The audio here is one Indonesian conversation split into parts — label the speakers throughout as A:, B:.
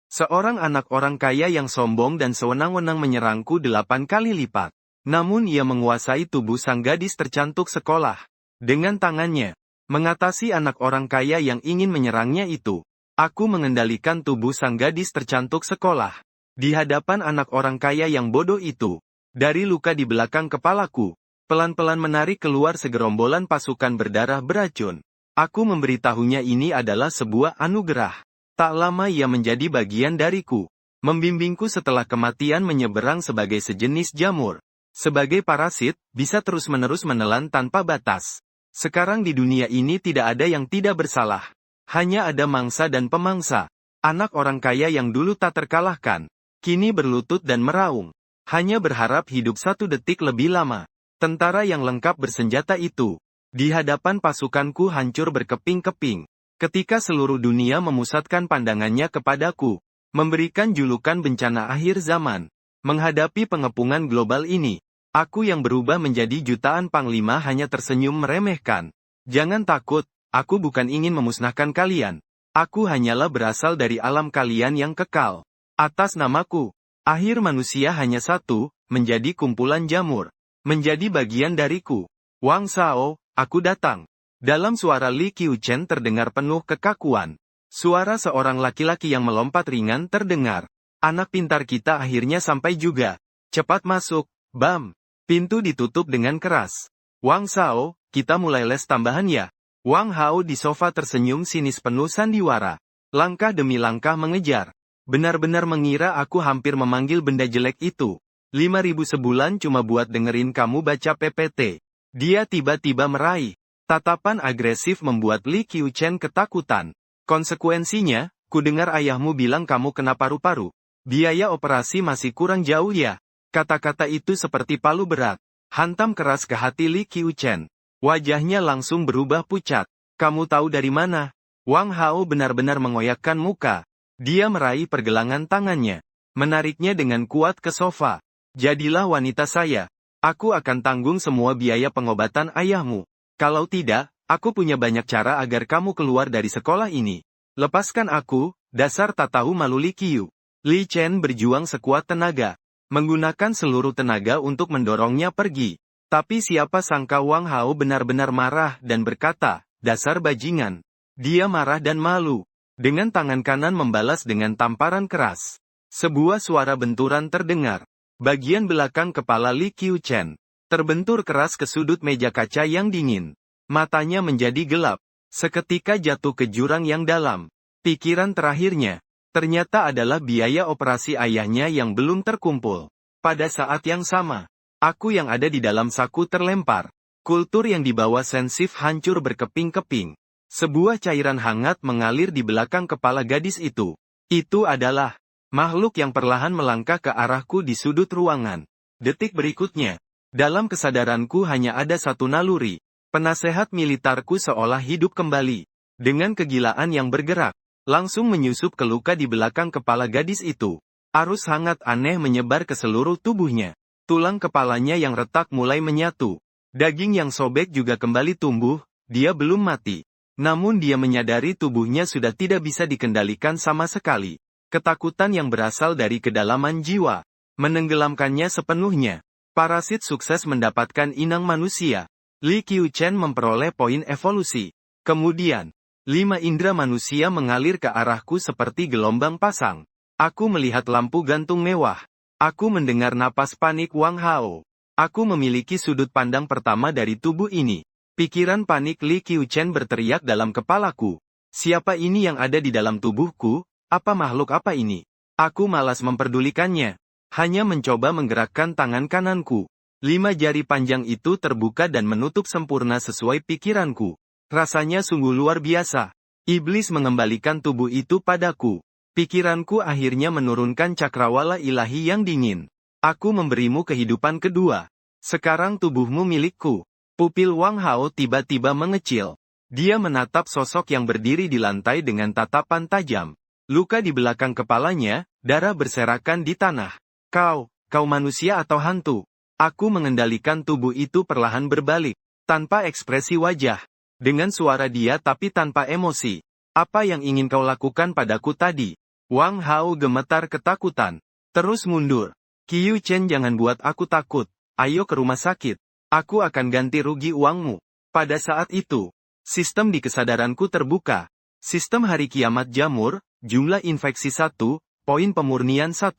A: Seorang anak orang kaya yang sombong dan sewenang-wenang menyerangku 8 kali lipat. Namun ia menguasai tubuh sang gadis tercantik sekolah. Dengan tangannya, mengatasi anak orang kaya yang ingin menyerangnya itu. Aku mengendalikan tubuh sang gadis tercantik sekolah. Di hadapan anak orang kaya yang bodoh itu. Dari luka di belakang kepalaku, pelan-pelan menarik keluar segerombolan pasukan berdarah beracun. Aku memberitahunya ini adalah sebuah anugerah. Tak lama ia menjadi bagian dariku. Membimbingku setelah kematian menyeberang sebagai sejenis jamur. Sebagai parasit, bisa terus-menerus menelan tanpa batas. Sekarang di dunia ini tidak ada yang tidak bersalah. Hanya ada mangsa dan pemangsa. Anak orang kaya yang dulu tak terkalahkan. Kini berlutut dan meraung. Hanya berharap hidup 1 detik lebih lama. Tentara yang lengkap bersenjata itu. Di hadapan pasukanku hancur berkeping-keping. Ketika seluruh dunia memusatkan pandangannya kepadaku. Memberikan julukan bencana akhir zaman. Menghadapi pengepungan global ini. Aku yang berubah menjadi jutaan panglima hanya tersenyum meremehkan. Jangan takut, aku bukan ingin memusnahkan kalian. Aku hanyalah berasal dari alam kalian yang kekal. Atas namaku, akhir manusia hanya satu, menjadi kumpulan jamur. Menjadi bagian dariku. Wang Shao, aku datang. Dalam suara Li Qiuchen terdengar penuh kekakuan. Suara seorang laki-laki yang melompat ringan terdengar. Anak pintar kita akhirnya sampai juga. Cepat masuk, Bam. Pintu ditutup dengan keras. Wang Shao, kita mulai les tambahan ya. Wang Hao di sofa tersenyum sinis penuh sandiwara. Langkah demi langkah mengejar. Benar-benar mengira aku hampir memanggil benda jelek itu. 5.000 sebulan cuma buat dengerin kamu baca PPT. Dia tiba-tiba meraih. Tatapan agresif membuat Li Qiuchen ketakutan. Konsekuensinya, ku dengar ayahmu bilang kamu kena paru-paru. Biaya operasi masih kurang jauh ya. Kata-kata itu seperti palu berat. Hantam keras ke hati Li Qiuchen. Wajahnya langsung berubah pucat. Kamu tahu dari mana? Wang Hao benar-benar mengoyakkan muka. Dia meraih pergelangan tangannya. Menariknya dengan kuat ke sofa. Jadilah wanita saya. Aku akan tanggung semua biaya pengobatan ayahmu. Kalau tidak, aku punya banyak cara agar kamu keluar dari sekolah ini. Lepaskan aku, dasar tak tahu malu Li Qiu. Li Chen berjuang sekuat tenaga. Menggunakan seluruh tenaga untuk mendorongnya pergi. Tapi siapa sangka Wang Hao benar-benar marah dan berkata, dasar bajingan. Dia marah dan malu. Dengan tangan kanan membalas dengan tamparan keras. Sebuah suara benturan terdengar. Bagian belakang kepala Li Qiuchen terbentur keras ke sudut meja kaca yang dingin. Matanya menjadi gelap. Seketika jatuh ke jurang yang dalam. Pikiran terakhirnya. Ternyata adalah biaya operasi ayahnya yang belum terkumpul. Pada saat yang sama, aku yang ada di dalam saku terlempar. Kultur yang dibawa Sensif hancur berkeping-keping. Sebuah cairan hangat mengalir di belakang kepala gadis itu. Itu adalah makhluk yang perlahan melangkah ke arahku di sudut ruangan. Detik berikutnya, dalam kesadaranku hanya ada satu naluri. Penasehat militerku seolah hidup kembali. Dengan kegilaan yang bergerak. Langsung menyusup ke luka di belakang kepala gadis itu. Arus hangat aneh menyebar ke seluruh tubuhnya. Tulang kepalanya yang retak mulai menyatu. Daging yang sobek juga kembali tumbuh, dia belum mati. Namun dia menyadari tubuhnya sudah tidak bisa dikendalikan sama sekali. Ketakutan yang berasal dari kedalaman jiwa. Menenggelamkannya sepenuhnya. Parasit sukses mendapatkan inang manusia. Li Qiuchen memperoleh poin evolusi. Kemudian, 5 indera manusia mengalir ke arahku seperti gelombang pasang. Aku melihat lampu gantung mewah. Aku mendengar napas panik Wang Hao. Aku memiliki sudut pandang pertama dari tubuh ini. Pikiran panik Li Qiuchen berteriak dalam kepalaku. Siapa ini yang ada di dalam tubuhku? Apa makhluk apa ini? Aku malas memperdulikannya. Hanya mencoba menggerakkan tangan kananku. 5 jari panjang itu terbuka dan menutup sempurna sesuai pikiranku. Rasanya sungguh luar biasa. Iblis mengembalikan tubuh itu padaku. Pikiranku akhirnya menurunkan cakrawala ilahi yang dingin. Aku memberimu kehidupan kedua. Sekarang tubuhmu milikku. Pupil Wang Hao tiba-tiba mengecil. Dia menatap sosok yang berdiri di lantai dengan tatapan tajam. Luka di belakang kepalanya, darah berserakan di tanah. Kau manusia atau hantu? Aku mengendalikan tubuh itu perlahan berbalik. Tanpa ekspresi wajah. Dengan suara dia tapi tanpa emosi. Apa yang ingin kau lakukan padaku tadi? Wang Hao gemetar ketakutan. Terus mundur. Qiu Chen, jangan buat aku takut. Ayo ke rumah sakit. Aku akan ganti rugi uangmu. Pada saat itu, sistem di kesadaranku terbuka. Sistem hari kiamat jamur, jumlah infeksi 1, poin pemurnian 1.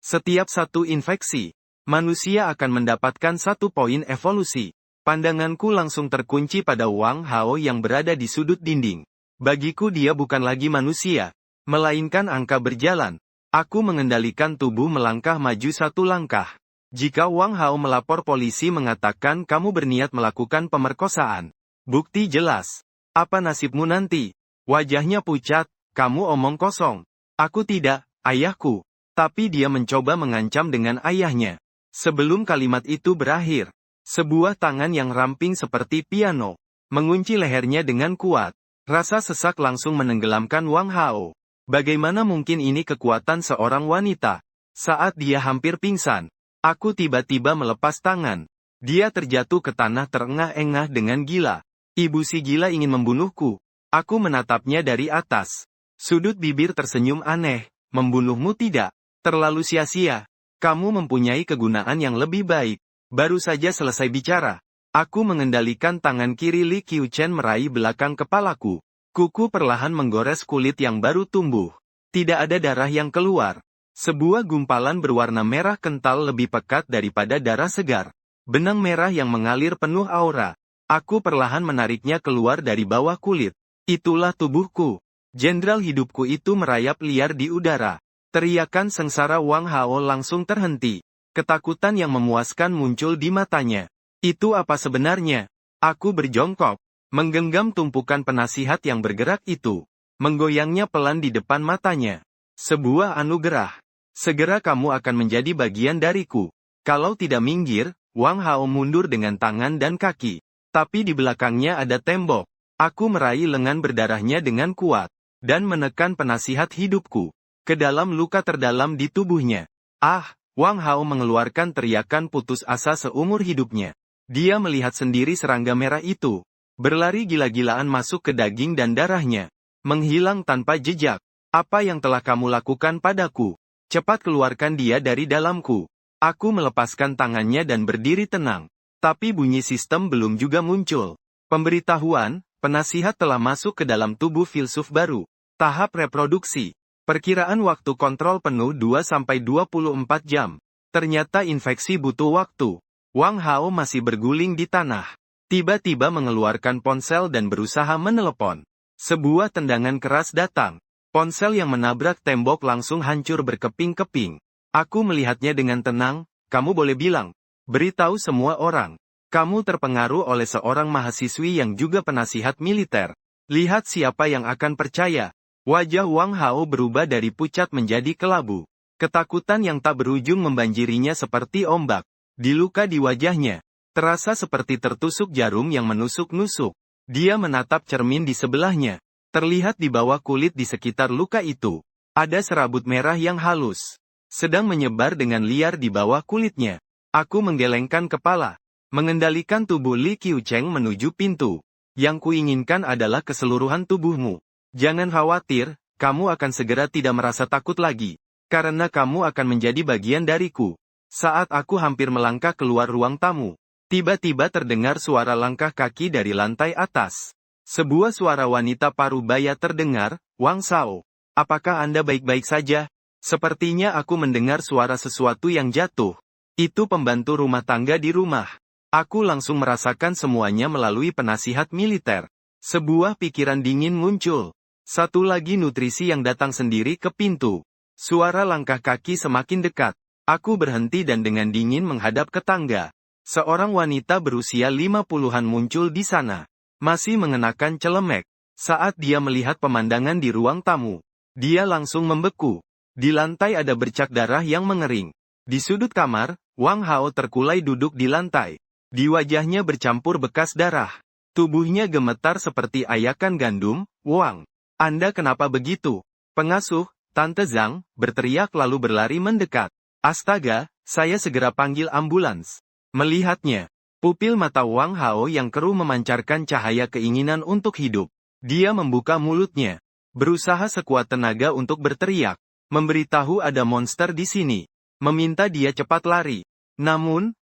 A: Setiap satu infeksi, manusia akan mendapatkan 1 poin evolusi. Pandanganku langsung terkunci pada Wang Hao yang berada di sudut dinding. Bagiku dia bukan lagi manusia, melainkan angka berjalan. Aku mengendalikan tubuh melangkah maju 1 langkah. Jika Wang Hao melapor, polisi mengatakan kamu berniat melakukan pemerkosaan. Bukti jelas. Apa nasibmu nanti? Wajahnya pucat, kamu omong kosong. Aku tidak, ayahku. Tapi dia mencoba mengancam dengan ayahnya. Sebelum kalimat itu berakhir, sebuah tangan yang ramping seperti piano mengunci lehernya dengan kuat. Rasa sesak langsung menenggelamkan Wang Hao. Bagaimana mungkin ini kekuatan seorang wanita? Saat dia hampir pingsan, aku tiba-tiba melepas tangan. Dia terjatuh ke tanah terengah-engah dengan gila. Ibu si gila ingin membunuhku. Aku menatapnya dari atas. Sudut bibir tersenyum aneh. Membunuhmu tidak. Terlalu sia-sia. Kamu mempunyai kegunaan yang lebih baik. Baru saja selesai bicara, aku mengendalikan tangan kiri Li Qiuchen meraih belakang kepalaku. Kuku perlahan menggores kulit yang baru tumbuh. Tidak ada darah yang keluar. Sebuah gumpalan berwarna merah kental lebih pekat daripada darah segar. Benang merah yang mengalir penuh aura. Aku perlahan menariknya keluar dari bawah kulit. Itulah tubuhku. Jenderal hidupku itu merayap liar di udara. Teriakan sengsara Wang Hao langsung terhenti. Ketakutan yang memuaskan muncul di matanya. Itu apa sebenarnya? Aku berjongkok, menggenggam tumpukan penasihat yang bergerak itu. Menggoyangnya pelan di depan matanya. Sebuah anugerah. Segera kamu akan menjadi bagian dariku. Kalau tidak minggir, Wang Hao mundur dengan tangan dan kaki. Tapi di belakangnya ada tembok. Aku meraih lengan berdarahnya dengan kuat. Dan menekan penasihat hidupku ke dalam luka terdalam di tubuhnya. Ah! Wang Hao mengeluarkan teriakan putus asa seumur hidupnya. Dia melihat sendiri serangga merah itu. Berlari gila-gilaan masuk ke daging dan darahnya. Menghilang tanpa jejak. Apa yang telah kamu lakukan padaku? Cepat keluarkan dia dari dalamku. Aku melepaskan tangannya dan berdiri tenang. Tapi bunyi sistem belum juga muncul. Pemberitahuan, penasihat telah masuk ke dalam tubuh filsuf baru. Tahap reproduksi. Perkiraan waktu kontrol penuh 2-24 jam. Ternyata infeksi butuh waktu. Wang Hao masih berguling di tanah. Tiba-tiba mengeluarkan ponsel dan berusaha menelepon. Sebuah tendangan keras datang. Ponsel yang menabrak tembok langsung hancur berkeping-keping. Aku melihatnya dengan tenang. Kamu boleh bilang. Beritahu semua orang. Kamu terpengaruh oleh seorang mahasiswi yang juga penasihat militer. Lihat siapa yang akan percaya. Wajah Wang Hao berubah dari pucat menjadi kelabu. Ketakutan yang tak berujung membanjirinya seperti ombak. Di luka di wajahnya, terasa seperti tertusuk jarum yang menusuk-nusuk. Dia menatap cermin di sebelahnya. Terlihat di bawah kulit di sekitar luka itu, ada serabut merah yang halus. Sedang menyebar dengan liar di bawah kulitnya. Aku menggelengkan kepala. Mengendalikan tubuh Li Qiuchen menuju pintu. Yang kuinginkan adalah keseluruhan tubuhmu. Jangan khawatir, kamu akan segera tidak merasa takut lagi. Karena kamu akan menjadi bagian dariku. Saat aku hampir melangkah keluar ruang tamu, tiba-tiba terdengar suara langkah kaki dari lantai atas. Sebuah suara wanita parubaya terdengar, Wang Shao. Apakah Anda baik-baik saja? Sepertinya aku mendengar suara sesuatu yang jatuh. Itu pembantu rumah tangga di rumah. Aku langsung merasakan semuanya melalui penasihat militer. Sebuah pikiran dingin muncul. Satu lagi nutrisi yang datang sendiri ke pintu. Suara langkah kaki semakin dekat. Aku berhenti dan dengan dingin menghadap ke tangga. Seorang wanita berusia 50-an muncul di sana. Masih mengenakan celemek. Saat dia melihat pemandangan di ruang tamu, dia langsung membeku. Di lantai ada bercak darah yang mengering. Di sudut kamar, Wang Hao terkulai duduk di lantai. Di wajahnya bercampur bekas darah. Tubuhnya gemetar seperti ayakan gandum. Wang, Anda kenapa begitu? Pengasuh, Tante Zhang, berteriak lalu berlari mendekat. Astaga, saya segera panggil ambulans. Melihatnya, pupil mata Wang Hao yang keruh memancarkan cahaya keinginan untuk hidup. Dia membuka mulutnya, berusaha sekuat tenaga untuk berteriak. memberitahu ada monster di sini, meminta dia cepat lari. Namun,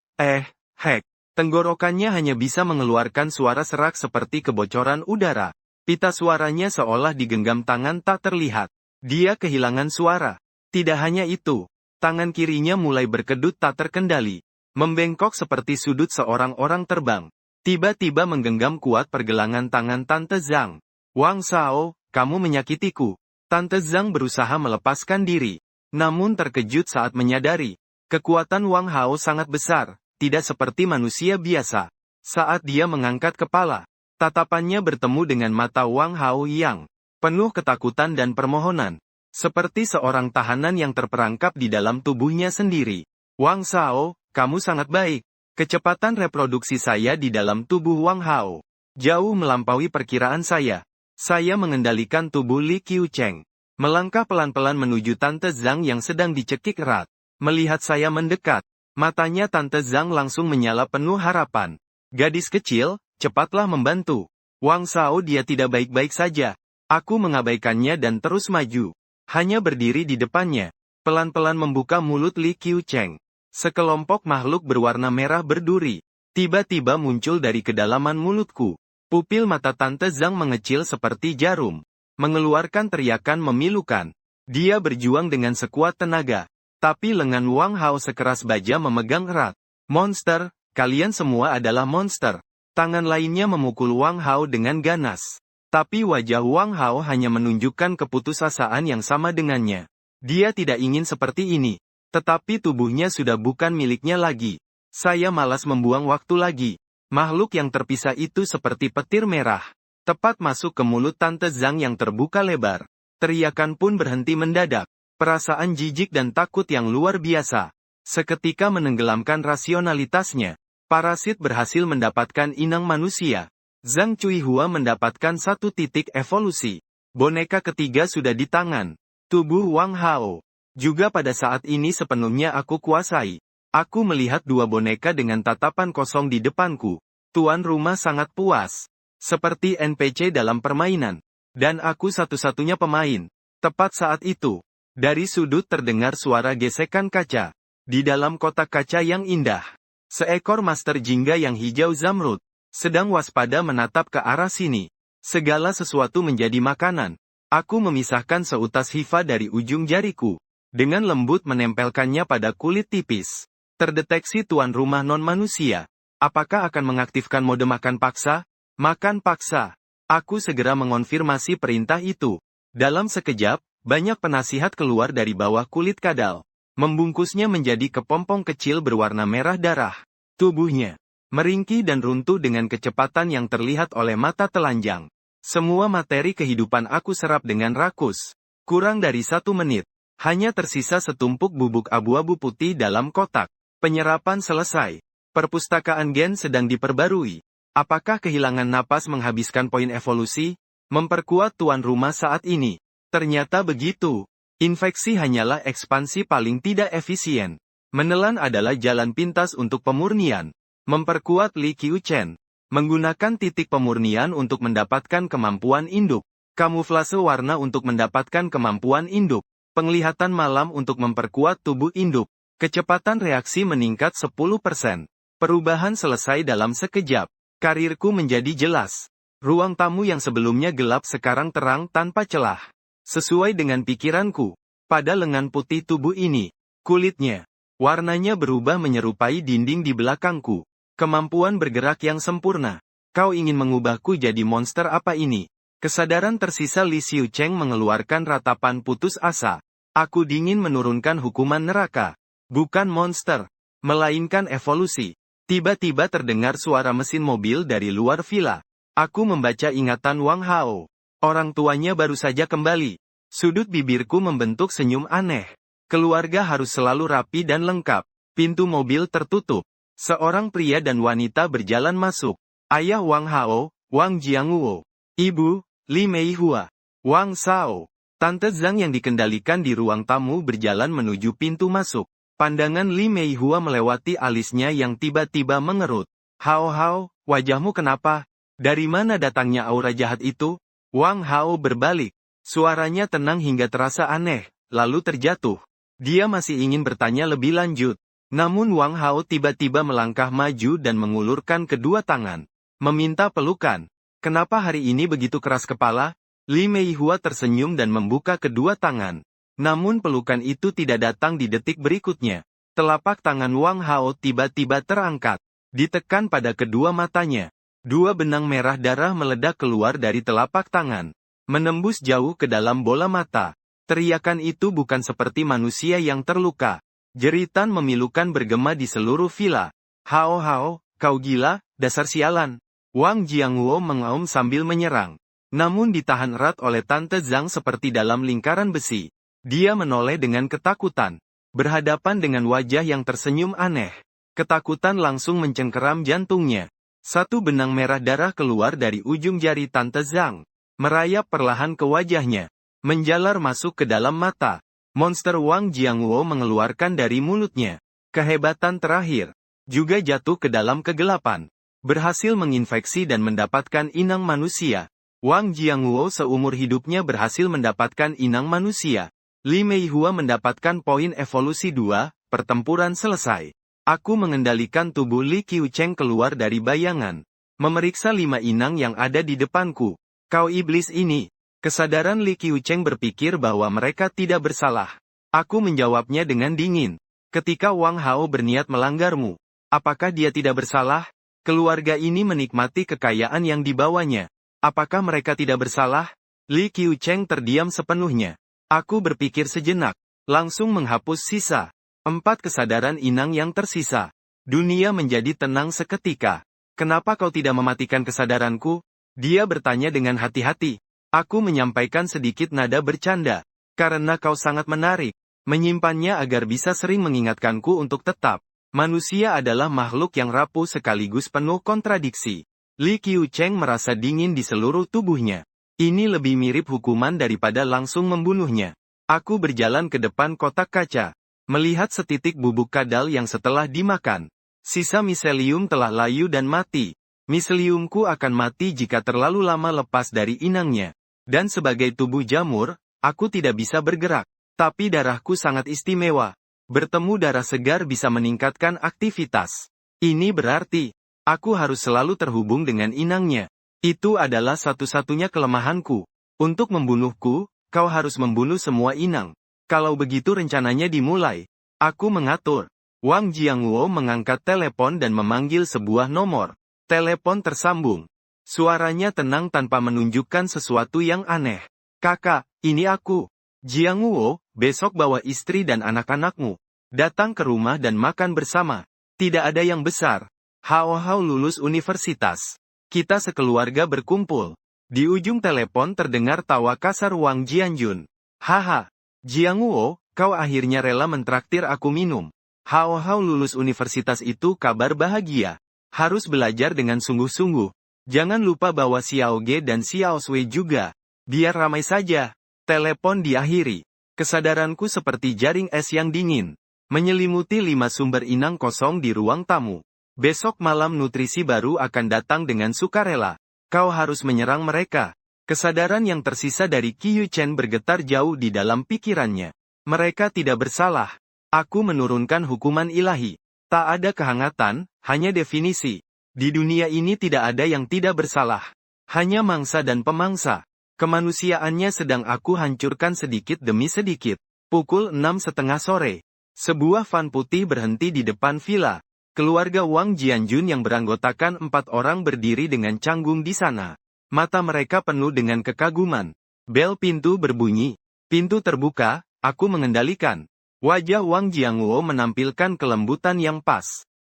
A: tenggorokannya hanya bisa mengeluarkan suara serak seperti kebocoran udara. Pita suaranya seolah digenggam tangan tak terlihat. Dia kehilangan suara. Tidak hanya itu, tangan kirinya mulai berkedut tak terkendali, membengkok seperti sudut seorang orang terbang. Tiba-tiba menggenggam kuat pergelangan tangan Tante Zhang. Wang Shao, kamu menyakitiku. Tante Zhang berusaha melepaskan diri, namun terkejut saat menyadari, kekuatan Wang Hao sangat besar, tidak seperti manusia biasa. Saat dia mengangkat kepala, tatapannya bertemu dengan mata Wang Hao yang penuh ketakutan dan permohonan, seperti seorang tahanan yang terperangkap di dalam tubuhnya sendiri. Wang Shao, kamu sangat baik. Kecepatan reproduksi saya di dalam tubuh Wang Hao jauh melampaui perkiraan saya. Saya mengendalikan tubuh Li Qiucheng, melangkah pelan-pelan menuju Tante Zhang yang sedang dicekik erat. Melihat saya mendekat, matanya Tante Zhang langsung menyala penuh harapan. Gadis kecil, cepatlah membantu. Wang Shao dia tidak baik-baik saja. Aku mengabaikannya dan terus maju. Hanya berdiri di depannya, pelan-pelan membuka mulut Li Qiucheng. Sekelompok makhluk berwarna merah berduri, tiba-tiba muncul dari kedalaman mulutku. Pupil mata Tante Zhang mengecil seperti jarum, mengeluarkan teriakan memilukan. Dia berjuang dengan sekuat tenaga, tapi lengan Wang Hao sekeras baja memegang erat. Monster, kalian semua adalah monster. Tangan lainnya memukul Wang Hao dengan ganas. Tapi wajah Wang Hao hanya menunjukkan keputusasaan yang sama dengannya. Dia tidak ingin seperti ini. Tetapi tubuhnya sudah bukan miliknya lagi. Saya malas membuang waktu lagi. Makhluk yang terpisah itu seperti petir merah, tepat masuk ke mulut Tante Zhang yang terbuka lebar. Teriakan pun berhenti mendadak. Perasaan jijik dan takut yang luar biasa seketika menenggelamkan rasionalitasnya. Parasit berhasil mendapatkan inang manusia. Zhang Cuihua mendapatkan 1 titik evolusi. Boneka ketiga sudah di tangan. Tubuh Wang Hao juga pada saat ini sepenuhnya aku kuasai. Aku melihat 2 boneka dengan tatapan kosong di depanku. Tuan rumah sangat puas. Seperti NPC dalam permainan. Dan aku satu-satunya pemain. Tepat saat itu, dari sudut terdengar suara gesekan kaca. Di dalam kotak kaca yang indah, seekor Master Jingga yang hijau zamrud sedang waspada menatap ke arah sini. Segala sesuatu menjadi makanan. Aku memisahkan seutas hifa dari ujung jariku. Dengan lembut menempelkannya pada kulit tipis. Terdeteksi tuan rumah non-manusia. Apakah akan mengaktifkan mode makan paksa? Makan paksa. Aku segera mengonfirmasi perintah itu. Dalam sekejap, banyak penasihat keluar dari bawah kulit kadal. Membungkusnya menjadi kepompong kecil berwarna merah darah. Tubuhnya meringkih dan runtuh dengan kecepatan yang terlihat oleh mata telanjang. Semua materi kehidupan aku serap dengan rakus. Kurang dari 1 menit. Hanya tersisa setumpuk bubuk abu-abu putih dalam kotak. Penyerapan selesai. Perpustakaan gen sedang diperbarui. Apakah kehilangan napas menghabiskan poin evolusi? Memperkuat tuan rumah saat ini. Ternyata begitu. Infeksi hanyalah ekspansi paling tidak efisien. Menelan adalah jalan pintas untuk pemurnian. Memperkuat Li Qiuchen. Menggunakan titik pemurnian untuk mendapatkan kemampuan induk. Kamuflase warna untuk mendapatkan kemampuan induk. Penglihatan malam untuk memperkuat tubuh induk. Kecepatan reaksi meningkat 10%. Perubahan selesai dalam sekejap. Karirku menjadi jelas. Ruang tamu yang sebelumnya gelap sekarang terang tanpa celah. Sesuai dengan pikiranku. Pada lengan putih tubuh ini, kulitnya, warnanya berubah menyerupai dinding di belakangku. Kemampuan bergerak yang sempurna. Kau ingin mengubahku jadi monster apa ini? Kesadaran tersisa Li Xiucheng mengeluarkan ratapan putus asa. Aku dingin menurunkan hukuman neraka. Bukan monster, melainkan evolusi. Tiba-tiba terdengar suara mesin mobil dari luar villa. Aku membaca ingatan Wang Hao. Orang tuanya baru saja kembali. Sudut bibirku membentuk senyum aneh. Keluarga harus selalu rapi dan lengkap. Pintu mobil tertutup. Seorang pria dan wanita berjalan masuk. Ayah Wang Hao, Wang Jianguo. Ibu, Li Meihua. Wang Shao. Tante Zhang yang dikendalikan di ruang tamu berjalan menuju pintu masuk. Pandangan Li Meihua melewati alisnya yang tiba-tiba mengerut. Hao Hao, wajahmu kenapa? Dari mana datangnya aura jahat itu? Wang Hao berbalik. Suaranya tenang hingga terasa aneh. lalu terjatuh. Dia masih ingin bertanya lebih lanjut. Namun Wang Hao tiba-tiba melangkah maju dan mengulurkan kedua tangan. Meminta pelukan. Kenapa hari ini begitu keras kepala? Li Meihua tersenyum dan membuka kedua tangan. Namun pelukan itu tidak datang di detik berikutnya. Telapak tangan Wang Hao tiba-tiba terangkat. Ditekan pada kedua matanya. Dua benang merah darah meledak keluar dari telapak tangan. Menembus jauh ke dalam bola mata. Teriakan itu bukan seperti manusia yang terluka. Jeritan memilukan bergema di seluruh villa. Hao Hao, kau gila, dasar sialan. Wang Jianghuo mengaum sambil menyerang. Namun ditahan erat oleh Tante Zhang seperti dalam lingkaran besi. Dia menoleh dengan ketakutan. Berhadapan dengan wajah yang tersenyum aneh. Ketakutan langsung mencengkeram jantungnya. Satu benang merah darah keluar dari ujung jari Tante Zhang. Merayap perlahan ke wajahnya. Menjalar masuk ke dalam mata. Monster Wang Jianghuo mengeluarkan dari mulutnya. Kehebatan terakhir. Juga jatuh ke dalam kegelapan. Berhasil menginfeksi dan mendapatkan inang manusia. Wang Jianghuo seumur hidupnya berhasil mendapatkan inang manusia. Li Meihua mendapatkan poin evolusi 2, pertempuran selesai. Aku mengendalikan tubuh Li Qiucheng keluar dari bayangan. Memeriksa 5 inang yang ada di depanku. Kau iblis ini. Kesadaran Li Qiucheng berpikir bahwa mereka tidak bersalah. Aku menjawabnya dengan dingin. Ketika Wang Hao berniat melanggarmu, apakah dia tidak bersalah? Keluarga ini menikmati kekayaan yang dibawanya. Apakah mereka tidak bersalah? Li Qiucheng terdiam sepenuhnya. Aku berpikir sejenak. Langsung menghapus sisa 4 kesadaran inang yang tersisa. Dunia menjadi tenang seketika. Kenapa kau tidak mematikan kesadaranku? Dia bertanya dengan hati-hati. Aku menyampaikan sedikit nada bercanda. Karena kau sangat menarik. Menyimpannya agar bisa sering mengingatkanku untuk tetap. Manusia adalah makhluk yang rapuh sekaligus penuh kontradiksi. Li Qiucheng merasa dingin di seluruh tubuhnya. Ini lebih mirip hukuman daripada langsung membunuhnya. Aku berjalan ke depan kotak kaca. Melihat setitik bubuk kadal yang setelah dimakan. Sisa miselium telah layu dan mati. Miseliumku akan mati jika terlalu lama lepas dari inangnya. Dan sebagai tubuh jamur, aku tidak bisa bergerak. Tapi darahku sangat istimewa. Bertemu darah segar bisa meningkatkan aktivitas. Ini berarti, aku harus selalu terhubung dengan inangnya. Itu adalah satu-satunya kelemahanku. Untuk membunuhku, kau harus membunuh semua inang. Kalau begitu rencananya dimulai. Aku mengatur. Wang Jianghuo mengangkat telepon dan memanggil sebuah nomor. Telepon tersambung. Suaranya tenang tanpa menunjukkan sesuatu yang aneh. Kakak, ini aku. Jianghuo, besok bawa istri dan anak-anakmu. Datang ke rumah dan makan bersama. Tidak ada yang besar. Hao Hao lulus universitas. Kita sekeluarga berkumpul. Di ujung telepon terdengar tawa kasar Wang Jianjun. Haha. Jianghuo, kau akhirnya rela mentraktir aku minum. Hao Hao lulus universitas itu kabar bahagia. Harus belajar dengan sungguh-sungguh. Jangan lupa bawa Xiao Ge dan Xiao Sui juga. Biar ramai saja. Telepon diakhiri. Kesadaranku seperti jaring es yang dingin. Menyelimuti 5 sumber inang kosong di ruang tamu. Besok malam nutrisi baru akan datang dengan sukarela. Kau harus menyerang mereka. Kesadaran yang tersisa dari Qiu Chen bergetar jauh di dalam pikirannya. Mereka tidak bersalah. Aku menurunkan hukuman ilahi. Tak ada kehangatan, hanya definisi. Di dunia ini tidak ada yang tidak bersalah. Hanya mangsa dan pemangsa. Kemanusiaannya sedang aku hancurkan sedikit demi sedikit. Pukul 6:30 sore. Sebuah van putih berhenti di depan villa. Keluarga Wang Jianjun yang beranggotakan 4 orang berdiri dengan canggung di sana. Mata mereka penuh dengan kekaguman. Bel pintu berbunyi. Pintu terbuka, aku mengendalikan. Wajah Wang Jianghuo menampilkan kelembutan yang pas.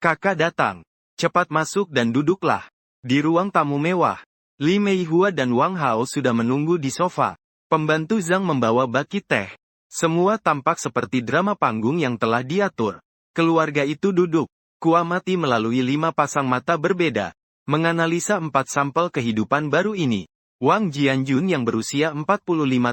A: Kakak datang. Cepat masuk dan duduklah. Di ruang tamu mewah. Li Meihua dan Wang Hao sudah menunggu di sofa. Pembantu Zhang membawa baki teh. Semua tampak seperti drama panggung yang telah diatur. Keluarga itu duduk. Kuamati melalui 5 pasang mata berbeda. Menganalisa 4 sampel kehidupan baru ini. Wang Jianjun yang berusia 45